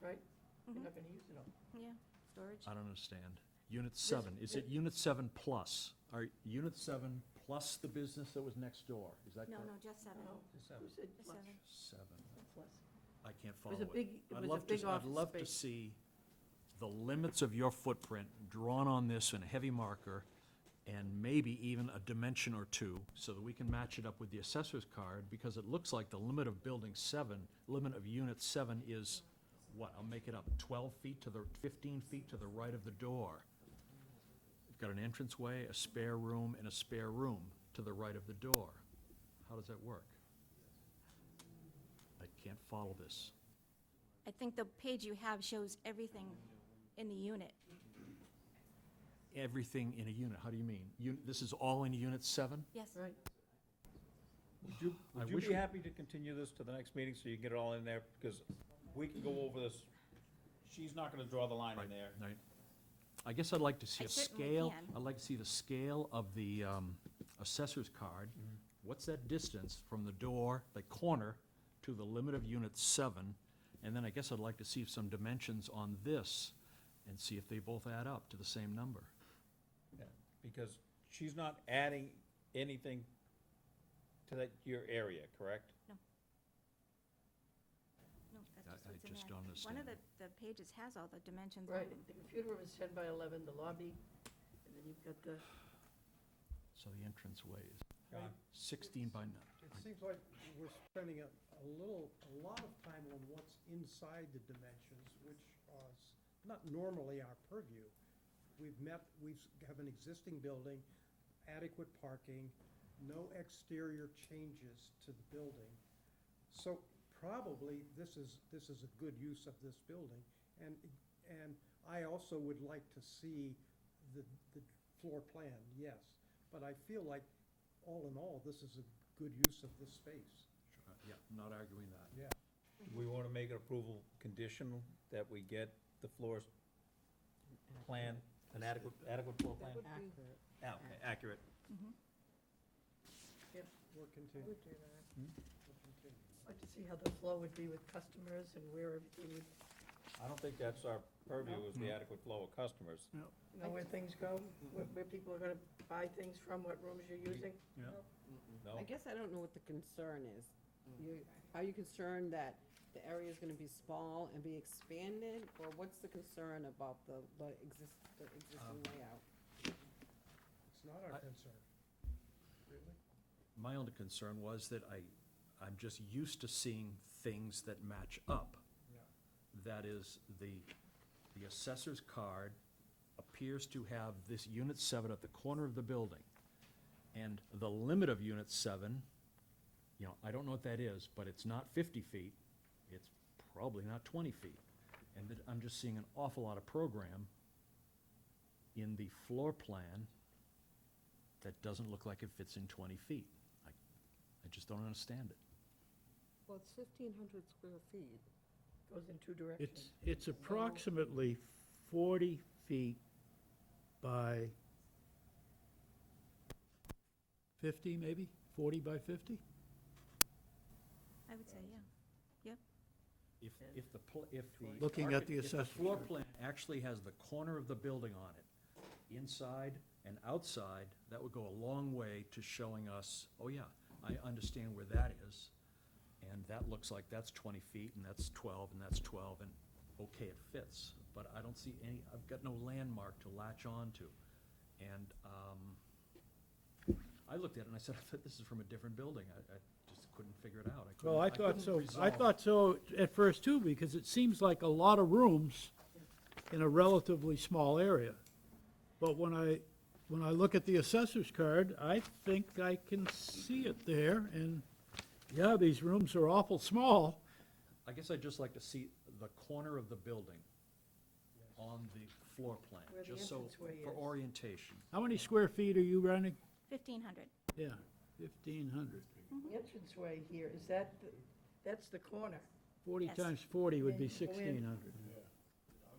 Right? You're Mhm. not gonna use it all. Yeah, storage. I don't understand. Unit 7, is it Unit 7 plus? Are Unit 7 plus the business that was next door? Is that No, correct? no, just 7. No, who said Just plus? 7. 7. Plus. I can't It follow was it. a big, it I'd was a love big to, I'd office love to space. see the limits of your footprint drawn on this in a heavy marker, and maybe even a dimension or two, so that we can match it up with the assessor's card, because it looks like the limit of building 7, limit of unit 7 is, what, I'll make it up, 12 feet to the, 15 feet to the right of the door. You've got an entranceway, a spare room, and a spare room to the right of the door. How does that work? I can't follow this. I think the page you have shows everything in the unit. Everything in a unit, how do you mean? This is all in Unit 7? Yes. Right. I Would you wish be we- happy to continue this to the next meeting so you can get it all in there? Because we can go over this. She's not gonna draw the line in there. Right. I guess I'd like to see I a certainly scale. can. I'd like to see the scale of the assessor's card. What's that distance from the door, the corner, to the limit of Unit 7? And then I guess I'd like to see some dimensions on this and see if they both add up to the same number. Yeah, because she's not adding anything to that, your area, correct? No, that's just I what's in just there. don't One of understand. the pages has all the dimensions on Right, it. the computer room is 10 by 11, the lobby, and then you've got the, So the entranceway is John? 16 by 9. It seems like we're spending a lot of time on what's inside the dimensions, which is not normally our purview. We have an existing building, adequate parking, no exterior changes to the building. So probably this is a good use of this building. And I also would like to see the floor plan, yes. But I feel like, all in all, this is a good use of this space. Yeah, not arguing that. Yeah. Do we wanna make an approval conditional that we get the floor plan, an adequate floor plan? Accurate. Okay, accurate. We'll continue. Would do that. We'll continue. I'd like to see how the flow would be with customers and where everything would, I don't think that's our purview, is the adequate flow of customers. you know, where things go, where people are gonna buy things from, what rooms you're using. No? I guess I don't know what the concern is. Are you concerned that the area is gonna be small and be expanded, or what's the concern about the existing layout? It's not our concern. Really? My only concern was that I'm just used to seeing things that match up. Yeah. That is, the assessor's card appears to have this Unit 7 at the corner of the building. And the limit of Unit 7, you know, I don't know what that is, but it's not 50 feet. It's probably not 20 feet. And that I'm just seeing an awful lot of program in the floor plan that doesn't look like it fits in 20 feet. I just don't understand it. Well, it's 1,500 square feet. Goes in two directions. It's approximately 40 feet by 50, maybe? 40 by 50? I would say, yeah. If the Looking at the if the assessor's floor chart. plan actually has the corner of the building on it, inside and outside, that would go a long way to showing us, oh yeah, I understand where that is. And that looks like that's 20 feet, and that's 12, and that's 12, and okay, it fits. But I don't see any, I've got no landmark to latch on to. And I looked at it and I said, I thought this is from a different building. I just couldn't figure it out. Well, I thought couldn't so, I resolve- thought so at first too, because it seems like a lot of rooms in a relatively small area. But when I look at the assessor's card, I think I can see it there, and, yeah, these rooms are awful small. I guess I'd just like to see the corner of the building on the floor plan, Where the just so, entranceway for is. orientation. How many square feet are you running? 1,500. Yeah, 1,500. The entranceway here, is that, that's the corner? 40 Yes. times 40 would be Then you go in. 1,600.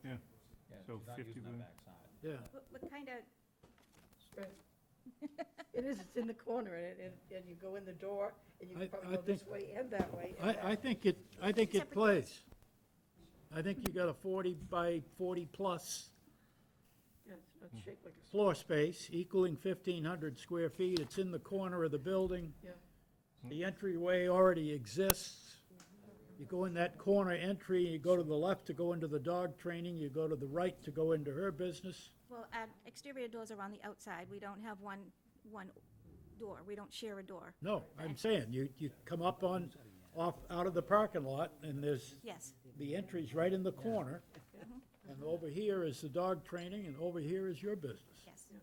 Yeah, Yeah, So she's not 50 using that room. backside. Yeah. What kind of, Right. It is, it's in the corner, and you go in the door, and you I- can probably I go this think- way and that way. and I back. think it Separate plays. I think you got a 40 by 40 plus Yeah, it's not shaped like a. floor space equaling 1,500 square feet. It's in the corner of the building. Yeah. The entryway already exists. You go in that corner entry, you go to the left to go into the dog training, you go to the right to go into her business. well, our exterior doors are on the outside. We don't have one door. We don't share a door. No, I'm saying, you come up out of the parking lot, and there's, Yes. the entry's right in the corner. And over here is the dog training, and over here is your business. Yes. I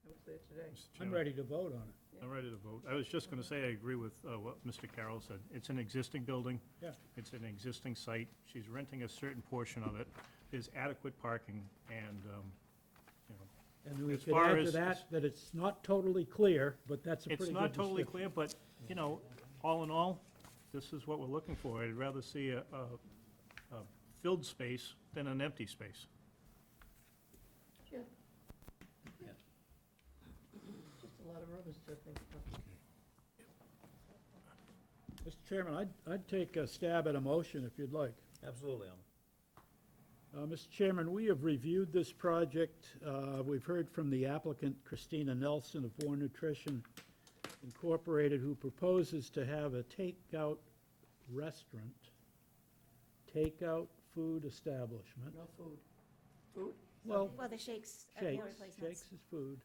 was there today. I'm ready to vote on it. I'm ready to vote. I was just gonna say, I agree with what Mr. Carroll said. It's an existing building. Yeah. It's an existing site. She's renting a certain portion of it. There's adequate parking, and, you know, And we As could far add to as- that it's not totally clear, but that's a pretty it's good not totally description. clear, but, you know, all in all, this is what we're looking for. I'd rather see a filled space than an empty space. Yeah. Just a lot of rooms to think about. Mr. Chairman, I'd take a stab at a motion if you'd like. Absolutely. Mr. Chairman, we have reviewed this project. We've heard from the applicant, Christina Nelson of Bourne Nutrition Incorporated, who proposes to have a takeout restaurant, takeout food establishment. No food. Food? Well, Well, the shakes are the shakes, replacements. shakes is food.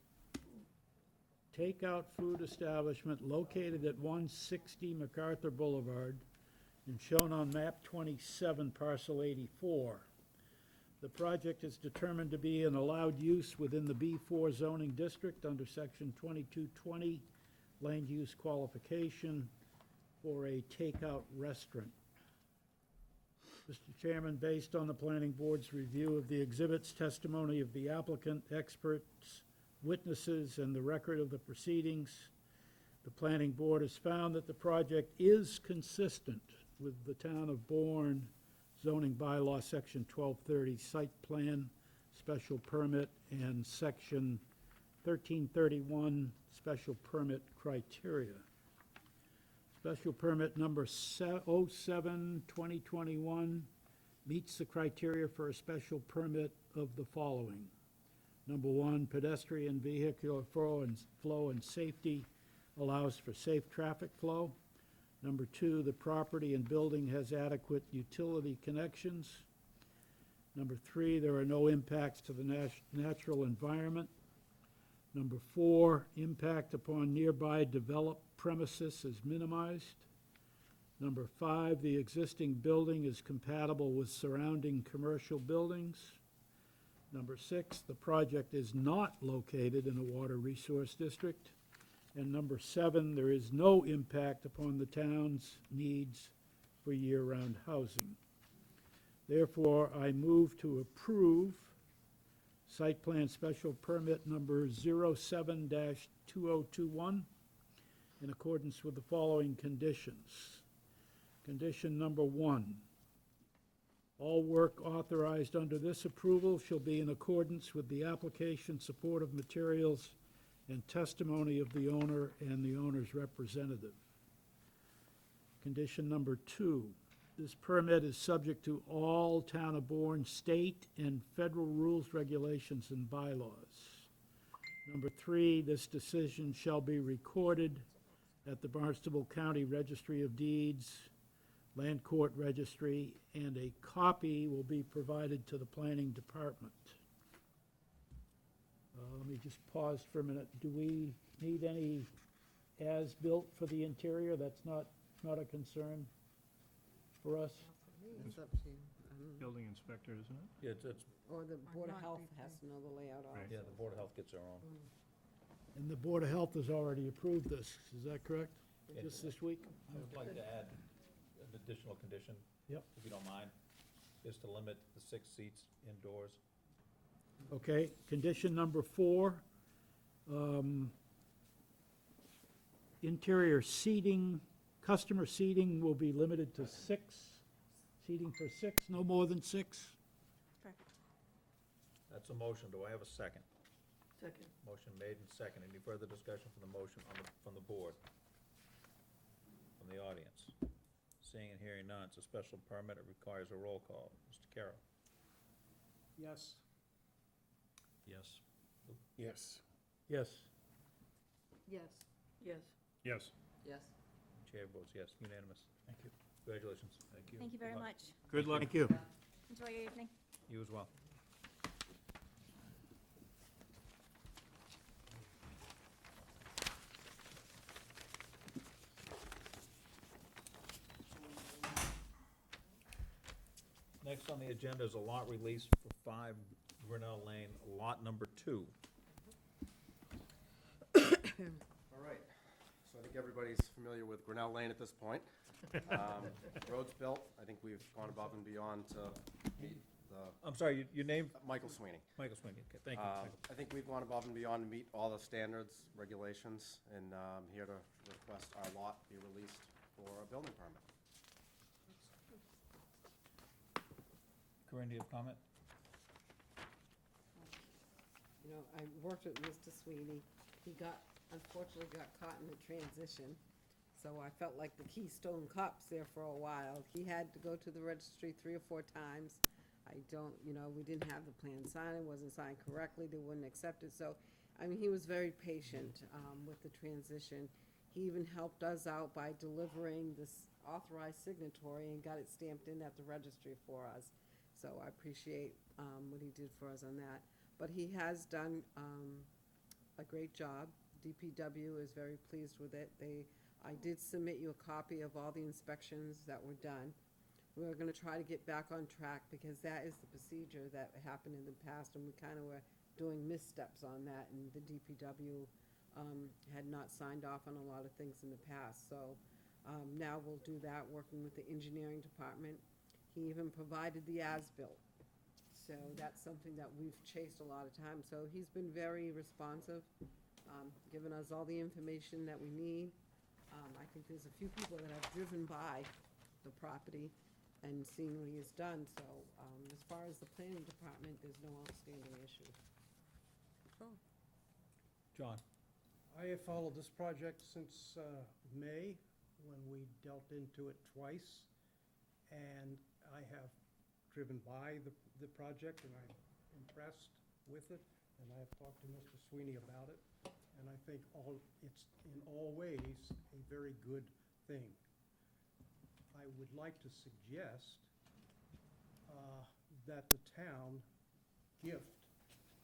Takeout food establishment located at 160 MacArthur Boulevard and shown on map 27, parcel 84. The project is determined to be an allowed use within the B4 zoning district under section 2220, land use qualification for a takeout restaurant. Mr. Chairman, based on the planning board's review of the exhibits, testimony of the applicant, experts, witnesses, and the record of the proceedings, the planning board has found that the project is consistent with the town of Bourne zoning bylaw, section 1230, site plan, special permit, and section 1331, special permit criteria. Special permit number 07/2021 meets the criteria for a special permit of the following. Number one, pedestrian vehicular flow and safety allows for safe traffic flow. Number two, the property and building has adequate utility connections. Number three, there are no impacts to the natural environment. Number four, impact upon nearby developed premises is minimized. Number five, the existing building is compatible with surrounding commercial buildings. Number six, the project is not located in a water resource district. And number seven, there is no impact upon the town's needs for year-round housing. Therefore, I move to approve site plan special permit number 07-2021 in accordance with the following conditions. Condition number one, all work authorized under this approval shall be in accordance with the application, supportive materials, and testimony of the owner and the owner's representative. Condition number two, this permit is subject to all Town of Bourne state and federal rules, regulations, and bylaws. Number three, this decision shall be recorded at the Barnstable County Registry of Deeds Land Court Registry, and a copy will be provided to the Planning Department. Let me just pause for a minute. Do we need any as-built for the interior? That's not a concern for us? It's up to you. Building inspector, isn't it? Yeah, it's, Or the Board of not Health DP. has to know the layout also. Right. yeah, the Board of Health gets their own. And the Board of Health has already approved this, is that correct? Just this week? I would like to add an additional condition. Yep. If you don't mind, is to limit the 6 seats indoors. Okay, condition number 4, interior seating, customer seating will be limited to 6, seating for 6, no more than 6. Perfect. That's a motion. Do I have a second? Second. Motion made and second. Any further discussion from the motion from the board? From the audience? Seeing and hearing none, it's a special permit. It requires a roll call. Mr. Carroll? Yes. Yes. Yes. Yes. Yes. Yes. Yes. Yes. Chair votes yes, unanimous. Thank you. Congratulations. Thank you. Thank you very much. Good luck. Thank you. Enjoy your evening. You as well. Next on the agenda is a lot release for 5 Grinnell Lane, lot number 2. All right, so I think everybody's familiar with Grinnell Lane at this point. Road's built, I think we've gone above and beyond to meet the, I'm sorry, your name? Michael Sweeney. Michael Sweeney, okay, thank you. Michael. I think we've gone above and beyond to meet all the standards, regulations, and here to request our lot be released for a building permit. Corinne, do you have comment? You know, I worked with Mr. Sweeney. He unfortunately got caught in the transition. So I felt like the Keystone Cops there for a while. He had to go to the registry 3 or 4 times. We didn't have the plan signed, it wasn't signed correctly, they wouldn't accept it. So, I mean, he was very patient with the transition. He even helped us out by delivering this authorized signatory and got it stamped in at the registry for us. So I appreciate what he did for us on that. But he has done a great job. DPW is very pleased with it. I did submit you a copy of all the inspections that were done. We're gonna try to get back on track because that is the procedure that happened in the past, and we kinda were doing missteps on that, and the DPW had not signed off on a lot of things in the past. So now we'll do that, working with the engineering department. He even provided the as-built. So that's something that we've chased a lot of times. So he's been very responsive, giving us all the information that we need. I think there's a few people that have driven by the property and seen what he has done. So as far as the planning department, there's no outstanding issues. John? I have followed this project since May, when we dealt into it twice. And I have driven by the project, and I'm impressed with it. And I have talked to Mr. Sweeney about it. And I think it's in all ways a very good thing. I would like to suggest that the town gift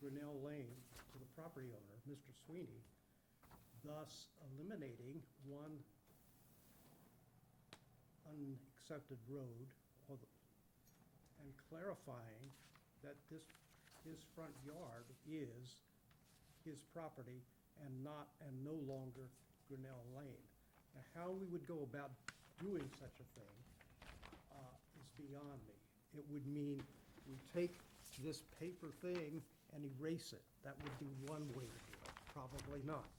Grinnell Lane to the property owner, Mr. Sweeney, thus eliminating one unaccepted road, and clarifying that his front yard is his property and no longer Grinnell Lane. Now, how we would go about doing such a thing is beyond me. It would mean we take this paper thing and erase it. That would be one way to do it, probably not.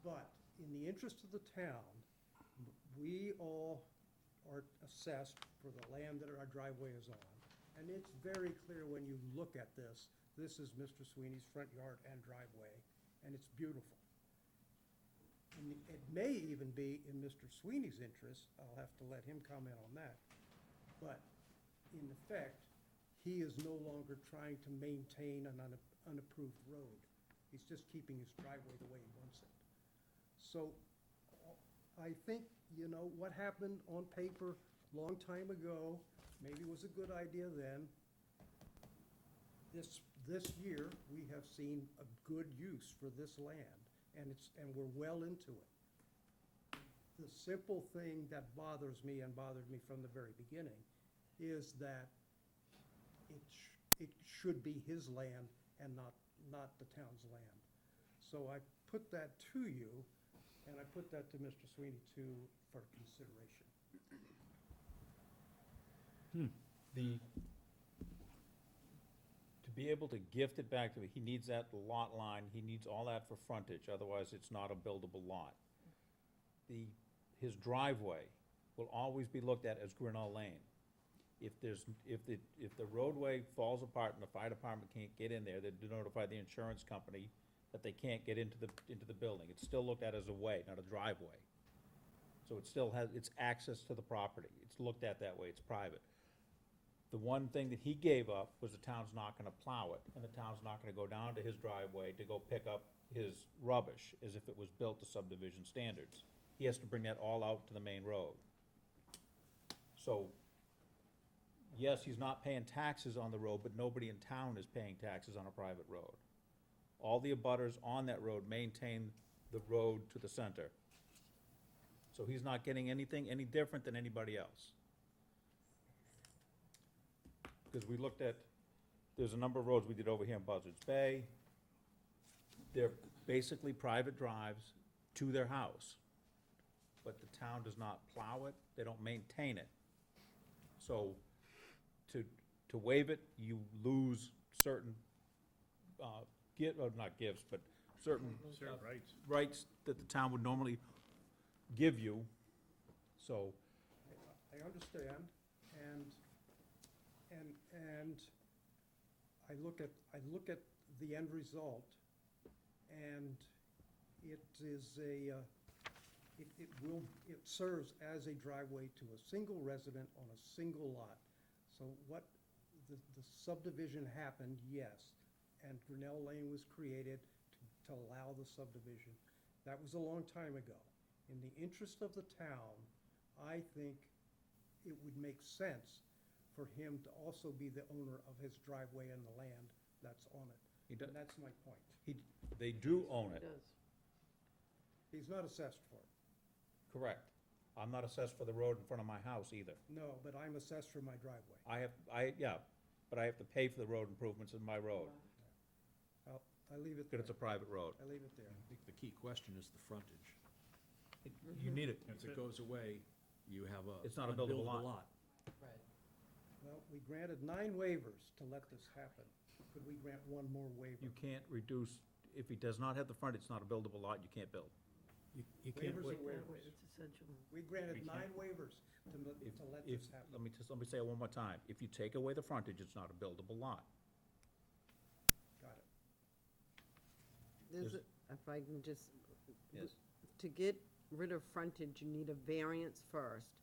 But in the interest of the town, we all are assessed for the land that our driveway is on. And it's very clear when you look at this is Mr. Sweeney's front yard and driveway, and it's beautiful. And it may even be in Mr. Sweeney's interest, I'll have to let him comment on that, but in effect, he is no longer trying to maintain an unapproved road. He's just keeping his driveway the way he wants it. So I think, what happened on paper long time ago, maybe it was a good idea then. This year, we have seen a good use for this land, and we're well into it. The simple thing that bothers me and bothered me from the very beginning is that it should be his land and not the town's land. So I put that to you, and I put that to Mr. Sweeney too, for consideration. To be able to gift it back to me, he needs that lot line, he needs all that for frontage, otherwise it's not a buildable lot. His driveway will always be looked at as Grinnell Lane. If the roadway falls apart and the fire department can't get in there, they notify the insurance company that they can't get into the building. It's still looked at as a way, not a driveway. So it still has, it's access to the property. It's looked at that way, it's private. The one thing that he gave up was the town's not gonna plow it, and the town's not gonna go down to his driveway to go pick up his rubbish as if it was built to subdivision standards. He has to bring that all out to the main road. So, yes, he's not paying taxes on the road, but nobody in town is paying taxes on a private road. All the abutters on that road maintain the road to the center. So he's not getting anything any different than anybody else. Because we looked at, there's a number of roads we did over here in Buzzards Bay. They're basically private drives to their house. But the town does not plow it, they don't maintain it. So, to waive it, you lose certain, not gifts, but certain rights that the town would normally give you, so. I understand, and I look at the end result, and it is it serves as a driveway to a single resident on a single lot. So what, the subdivision happened, yes, and Grinnell Lane was created to allow the subdivision. That was a long time ago. In the interest of the town, I think it would make sense for him to also be the owner of his driveway and the land that's on it. And that's my point. They do own it, He's not assessed for it. correct. I'm not assessed for the road in front of my house either. No, but I'm assessed for my driveway. But I have to pay for the road improvements in my road, I leave it because there. it's a private road. I leave it there. I think the key question is the frontage. You need it. If it goes away, you have a It's not a buildable unbuildable lot. Right. Well, we granted 9 waivers to let this happen. Could we grant one more waiver? You can't reduce, if he does not have the front, it's not a buildable lot, you can't build. You can't Waivers wait. are waivers. It's essential. We granted We 9 can't- waivers to let If, this happen. let me say it one more time. If you take away the frontage, it's not a buildable lot. Got it. There's, Is- if I can just, Yes. to get rid of frontage, you need a variance first.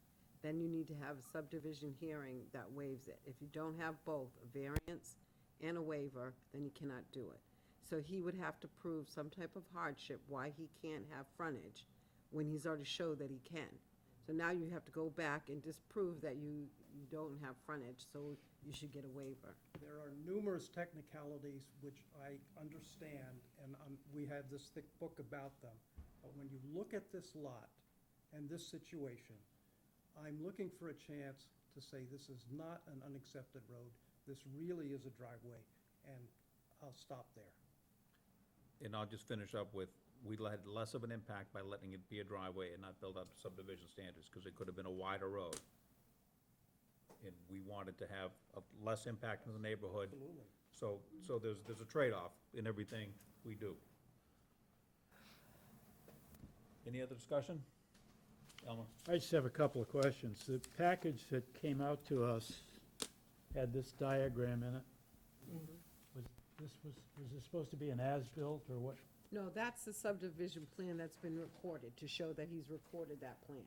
Then you need to have a subdivision hearing that waives it. If you don't have both, a variance and a waiver, then you cannot do it. So he would have to prove some type of hardship why he can't have frontage when he's already showed that he can. So now you have to go back and disprove that you don't have frontage, so you should get a waiver. There are numerous technicalities which I understand, and we had this thick book about them. But when you look at this lot and this situation, I'm looking for a chance to say this is not an unaccepted road. This really is a driveway, and I'll stop there. And I'll just finish up with, we had less of an impact by letting it be a driveway and not build up to subdivision standards, because it could have been a wider road. And we wanted to have a less impact in the neighborhood. Absolutely. So there's a trade-off in everything we do. Any other discussion? Elmer? I just have a couple of questions. The package that came out to us had this diagram in it. Was this supposed to be an as-built or what? No, that's the subdivision plan that's been recorded, to show that he's recorded that plan.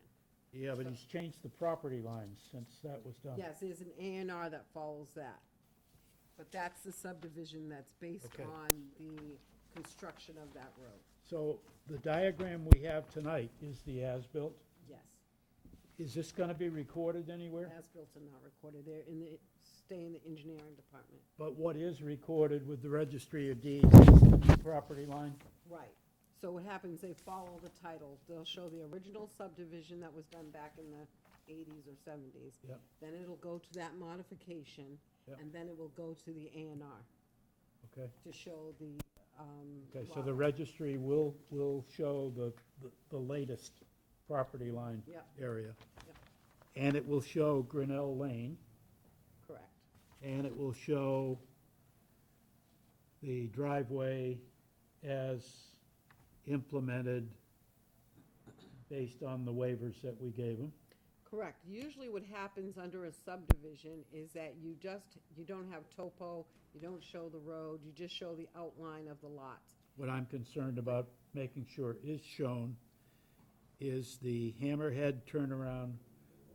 Yeah, but he's changed the property lines since that was done. Yes, there's an A and R that follows that. But that's the subdivision that's based Okay. on the construction of that road. So the diagram we have tonight is the as-built? Yes. Is this gonna be recorded anywhere? As-bills are not recorded, they're stay in the engineering department. But what is recorded with the registry of deeds is the property line? Right. So what happens, they follow the title. They'll show the original subdivision that was done back in the 80s or 70s. Yep. Then it'll go to that modification, Yep. and then it will go to the A&R Okay, to show the, okay, so lot the line. registry will show the latest property line Yep. area. Yep. And it will show Grinnell Lane, Correct. and it will show the driveway as implemented based on the waivers that we gave them. Correct. Usually what happens under a subdivision is that you don't have topo, you don't show the road, you just show the outline of the lots. What I'm concerned about making sure is shown is the hammerhead turnaround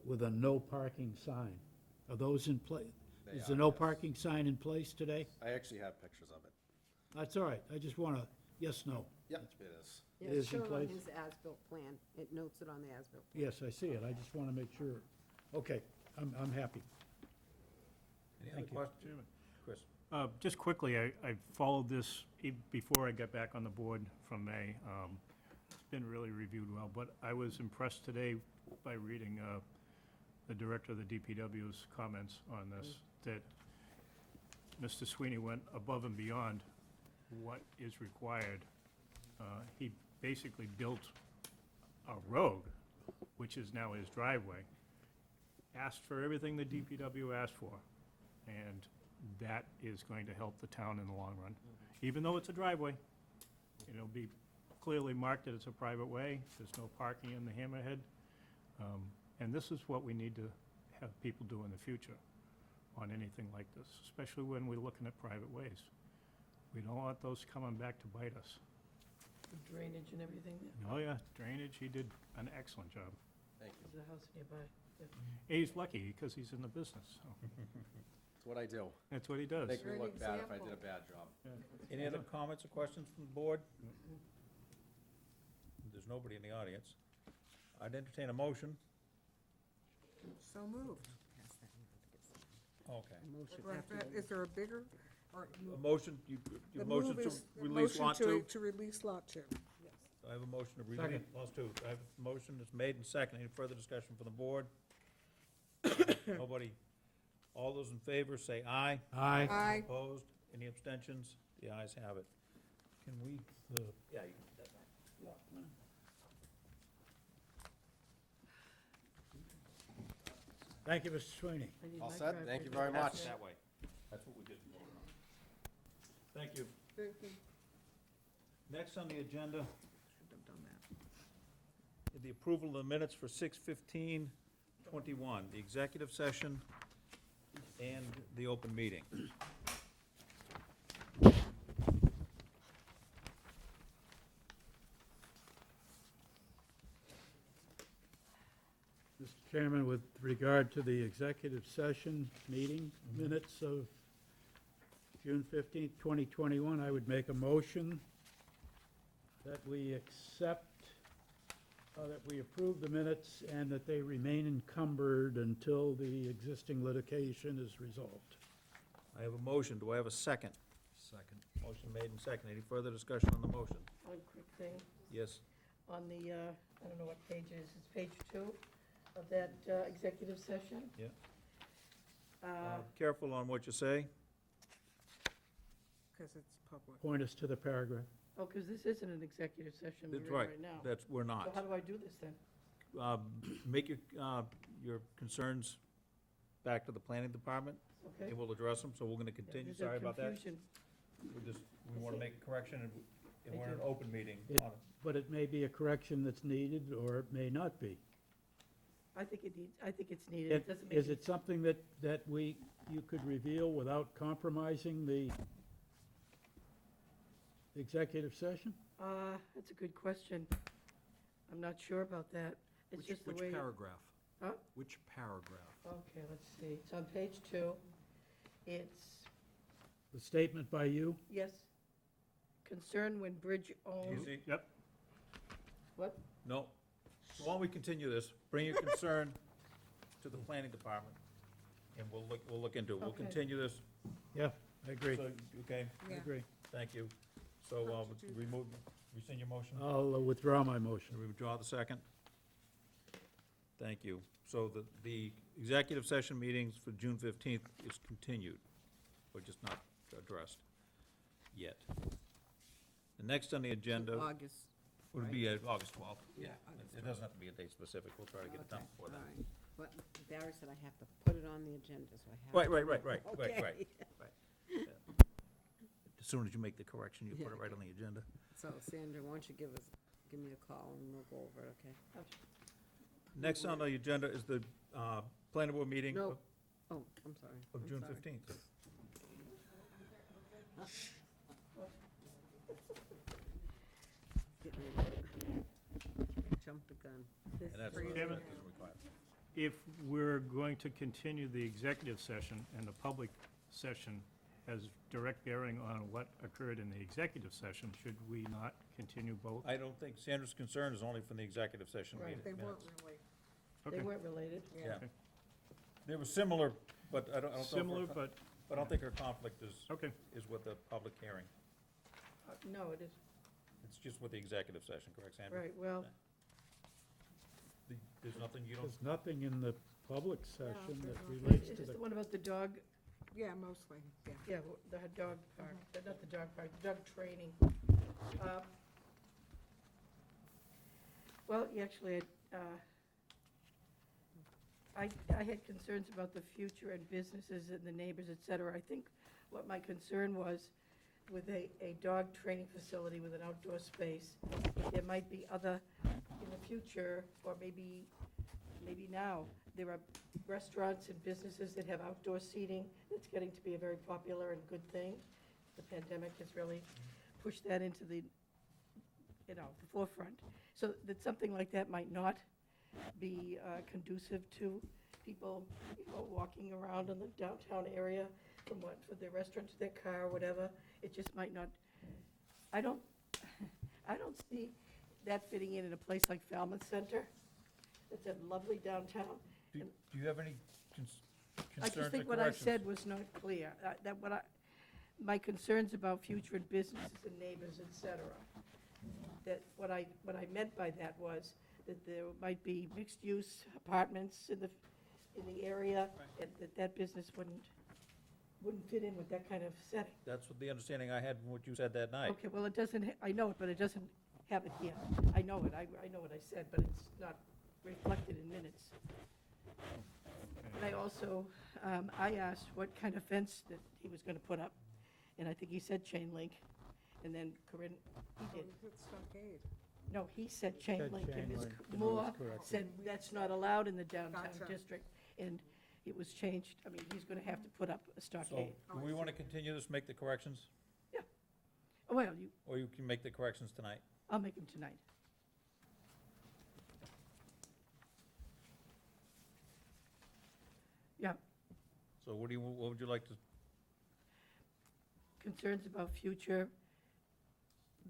with a no parking sign. Are those in place? They Is the are, no yes. parking sign in place today? I actually have pictures of it. That's all right. I just want to, yes, no. Yep, it is. Yeah, It it's is in shown on place? his as-built plan. It notes it on the as-built plan. Yes, I see it. I just want to make sure. Okay, I'm happy. Any other Thank you. questions? Chris? Just quickly, I followed this before I got back on the board from May. It's been really reviewed well, but I was impressed today by reading the director of the DPW's comments on this, that Mr. Sweeney went above and beyond what is required. He basically built a road, which is now his driveway, asked for everything the DPW asked for, and that is going to help the town in the long run. Even though it's a driveway, it'll be clearly marked that it's a private way, there's no parking in the hammerhead. And this is what we need to have people do in the future on anything like this, especially when we're looking at private ways. We don't want those coming back to bite us. The drainage and everything, Oh, yeah, drainage, he did an excellent job. Thank you. there's a house nearby. And he's lucky, because he's in the business, so That's what I do. that's what he does. Make me Great look bad if I did example. a bad job. Any other comments or questions from the board? There's nobody in the audience. I'd entertain a motion. So moved. Okay. Motion Right, after that- the- Is there a bigger, or? A motion, you The motion move to is- the release motion lot to- two? To release lot two. I have a motion to release Second. lot two. I have a motion that's made and seconded. Any further discussion from the board? Nobody. All those in favor say aye. Aye. Aye. Opposed? Any abstentions? The ayes have it. Can we? Yeah, you can. Thank you, Mr. Sweeney. I need All my set? driveway Thank you to very pass much. that. That way. That's what we just voted on. Thank you. Thank you. Next on the agenda, Should have done that. is the approval of the minutes for 6/15/21, the executive session and the open meeting. Mr. Chairman, with regard to the executive session meeting minutes of June 15th, 2021, I would make a motion that we accept, that we approve the minutes and that they remain encumbered until the existing litigation is resolved. I have a motion. Do I have a second? Second. Motion made and second. Any further discussion on the motion? One quick thing, Yes. on the, I don't know what page it is, it's page 2 of that executive session. Yeah. Uh, Careful on what you say. Because it's public. Point us to the paragraph. Oh, because this isn't an executive session we're That's in right. right now. That's, we're So not. how do I do this then? Make your concerns back to the planning department, Okay? and we'll address them, so we're gonna Yeah, continue, there's a sorry about that. confusion. We wanna make a correction, and we're in an open meeting It- on it. But it may be a correction that's needed, or it may not be. I think it's needed. It doesn't make Is any it something that you could reveal without compromising the executive session? That's a good question. I'm not sure about that. It's Which, just the which way. paragraph? Huh? Which paragraph? Okay, let's see. It's on page 2. It's, The statement by you? yes, concern when bridge You owns, see? Yep, what? No, So why don't we continue this? Bring your concern to the planning department, and we'll look into it. We'll Okay. continue this. Yeah, I agree. So, okay, I Yeah. agree. thank you. So, rescind your motion? I'll withdraw my motion. Should we withdraw the second? Thank you. So the executive session meetings for June 15th is continued, or just not addressed yet. The next on the agenda August. would be August 12th. Yeah, It- August It doesn't have to be a date specific. We'll try to get it done Okay, before all then. right. But Barry said I have to put it on the agenda, so I have. Right, to. right, right, right, right, Okay. right. Yeah. As soon as you make the correction, you put it right on the agenda. So Sandra, why don't you give me a call and we'll go over it, okay? Next on the agenda is the planning board meeting No. Oh, I'm sorry. of I'm June sorry. 15th. Get ready. Jump the gun. And that's Crazy. that doesn't require. If we're going to continue the executive session and the public session has direct bearing on what occurred in the executive session, should we not continue both? I don't think, Sandra's concern is only from the executive session Right. meeting They weren't minutes. really, They Okay. weren't related. Yeah. Okay. They were similar, but I don't know. if Similar, our- but, I don't think her conflict okay. is with the public hearing. No, it is, It's just with the executive session, correct, Sandra? right, well, There's nothing you don't, There's nothing in the public session there's that nothing. relates is to this the, the one about the dog, yeah, mostly, yeah. yeah, the dog park, not the dog park, the dog training. Well, actually, I had concerns about the future and businesses and the neighbors, et cetera. I think what my concern was with a dog training facility with an outdoor space, there might be other, in the future, or maybe now, there are restaurants and businesses that have outdoor seating. It's getting to be a very popular and good thing. The pandemic has really pushed that into the forefront. So that something like that might not be conducive to people, walking around in the downtown area from their restaurant to their car or whatever. It just might not, I don't see that fitting in a place like Falmouth Center. It's a lovely downtown. do you have any I concerns just or think what I corrections? said was not clear. My concerns about future and businesses and neighbors, et cetera. That what I meant by that was that there might be mixed-use apartments in the area, and that business wouldn't fit in with that kind of setting. That's what the understanding I had from what you said that night. Okay, well, it doesn't, I know it, but it doesn't have it here. I know it, I know what I said, but it's not reflected in minutes. And I also, I asked what kind of fence that he was gonna put up, and I think he said chain link, and then Corinne, he did. It's stockade. No, he said chain Said link, chain and Ms. link, and I Moore was correct. said that's not allowed in the downtown Gotcha. district, and it was changed, I mean, he's gonna have to put up a So, stockade. do we want to continue this, make the corrections? Well, Or you can make the corrections tonight? I'll make them tonight. Yeah, So what would you like to, concerns about future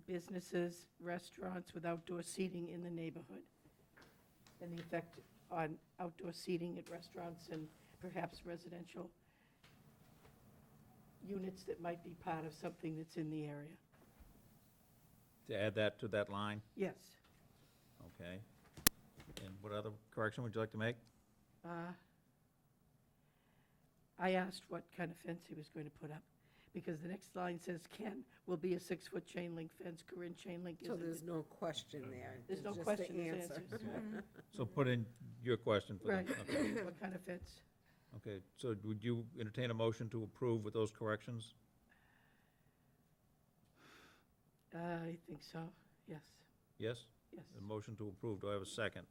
businesses, restaurants with outdoor seating in the neighborhood, and the effect on outdoor seating at restaurants and perhaps residential units that might be part of something that's in the area. to add that to that line? Yes. Okay. And what other correction would you like to make? I asked what kind of fence he was going to put up, because the next line says will be a 6-foot chain link fence. Corinne, chain link So isn't. there's no question there. There's no just the question, there's answer. answers. So put in your question for them. Right. Okay. What kind of fence? Okay, so would you entertain a motion to approve with those corrections? I think so, yes, Yes? yes. A motion to approve. Do I have a second?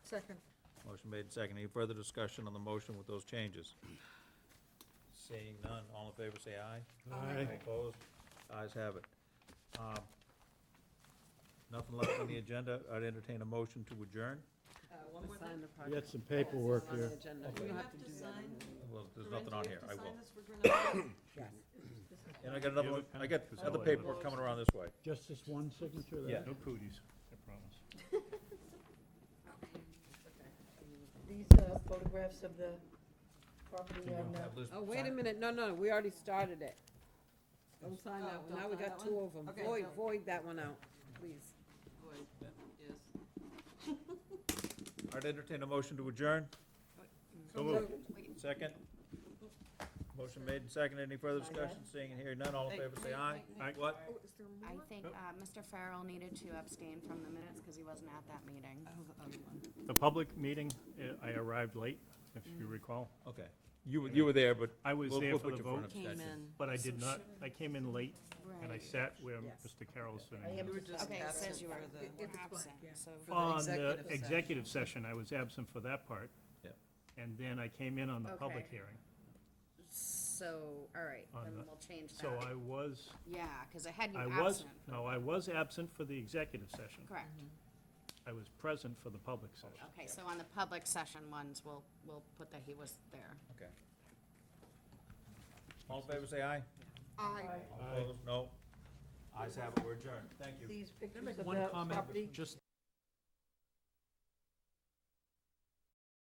Second. Motion made second. Any further discussion on the motion with those changes? Seeing none, all in favor say aye. Aye. All opposed? Ayes have it. Nothing left on the agenda. I'd entertain a motion to adjourn. To sign the we project. got some paperwork On here. the agenda. You don't have to do that. Well, there's nothing on here. I will. Yes. And I got another one, I got Because other I'll- paperwork coming around this way. Just this one signature there? Yeah. No cooties, I promise. photographs of the property on, Have Liz Oh, wait a sign it? minute, no, we already started it. Don't sign that one, don't now we sign got that two one? of them. Okay, Void, don't- void that one out, please. Void, yes. I'd entertain a motion to adjourn. So moved. Second. Motion made and seconded. Any further discussion? Seeing and hearing none, all in favor say aye. Aye. What? Oh, is there more? I think Mr. Farrell needed to abstain from the minutes because he wasn't at that meeting. Oh, the other one. The public meeting, I arrived late, if you recall. Okay. You were there, but. I was we'll- there we'll for put the you for an vote. Came abstention. in. But I did not, I came in late, and I Right. sat where Yes. Mr. Carroll's I sitting. am You were just Okay, it says absent you were for the, were absent, so. for the On the executive session. executive session, I was absent for that part. Yep. And then I came in on the public Okay. hearing. So, all right, On then the- we'll change that. So I was, Yeah, because I had you I was, absent. no, I was absent for the executive session. Correct. I was present for the public session. Okay, so on the public session ones, we'll put that he was there. Okay. All in favor say aye. Aye. All opposed, no. Ayes have it, we're adjourned. Thank you. these Can I pictures make of one the comment, property. just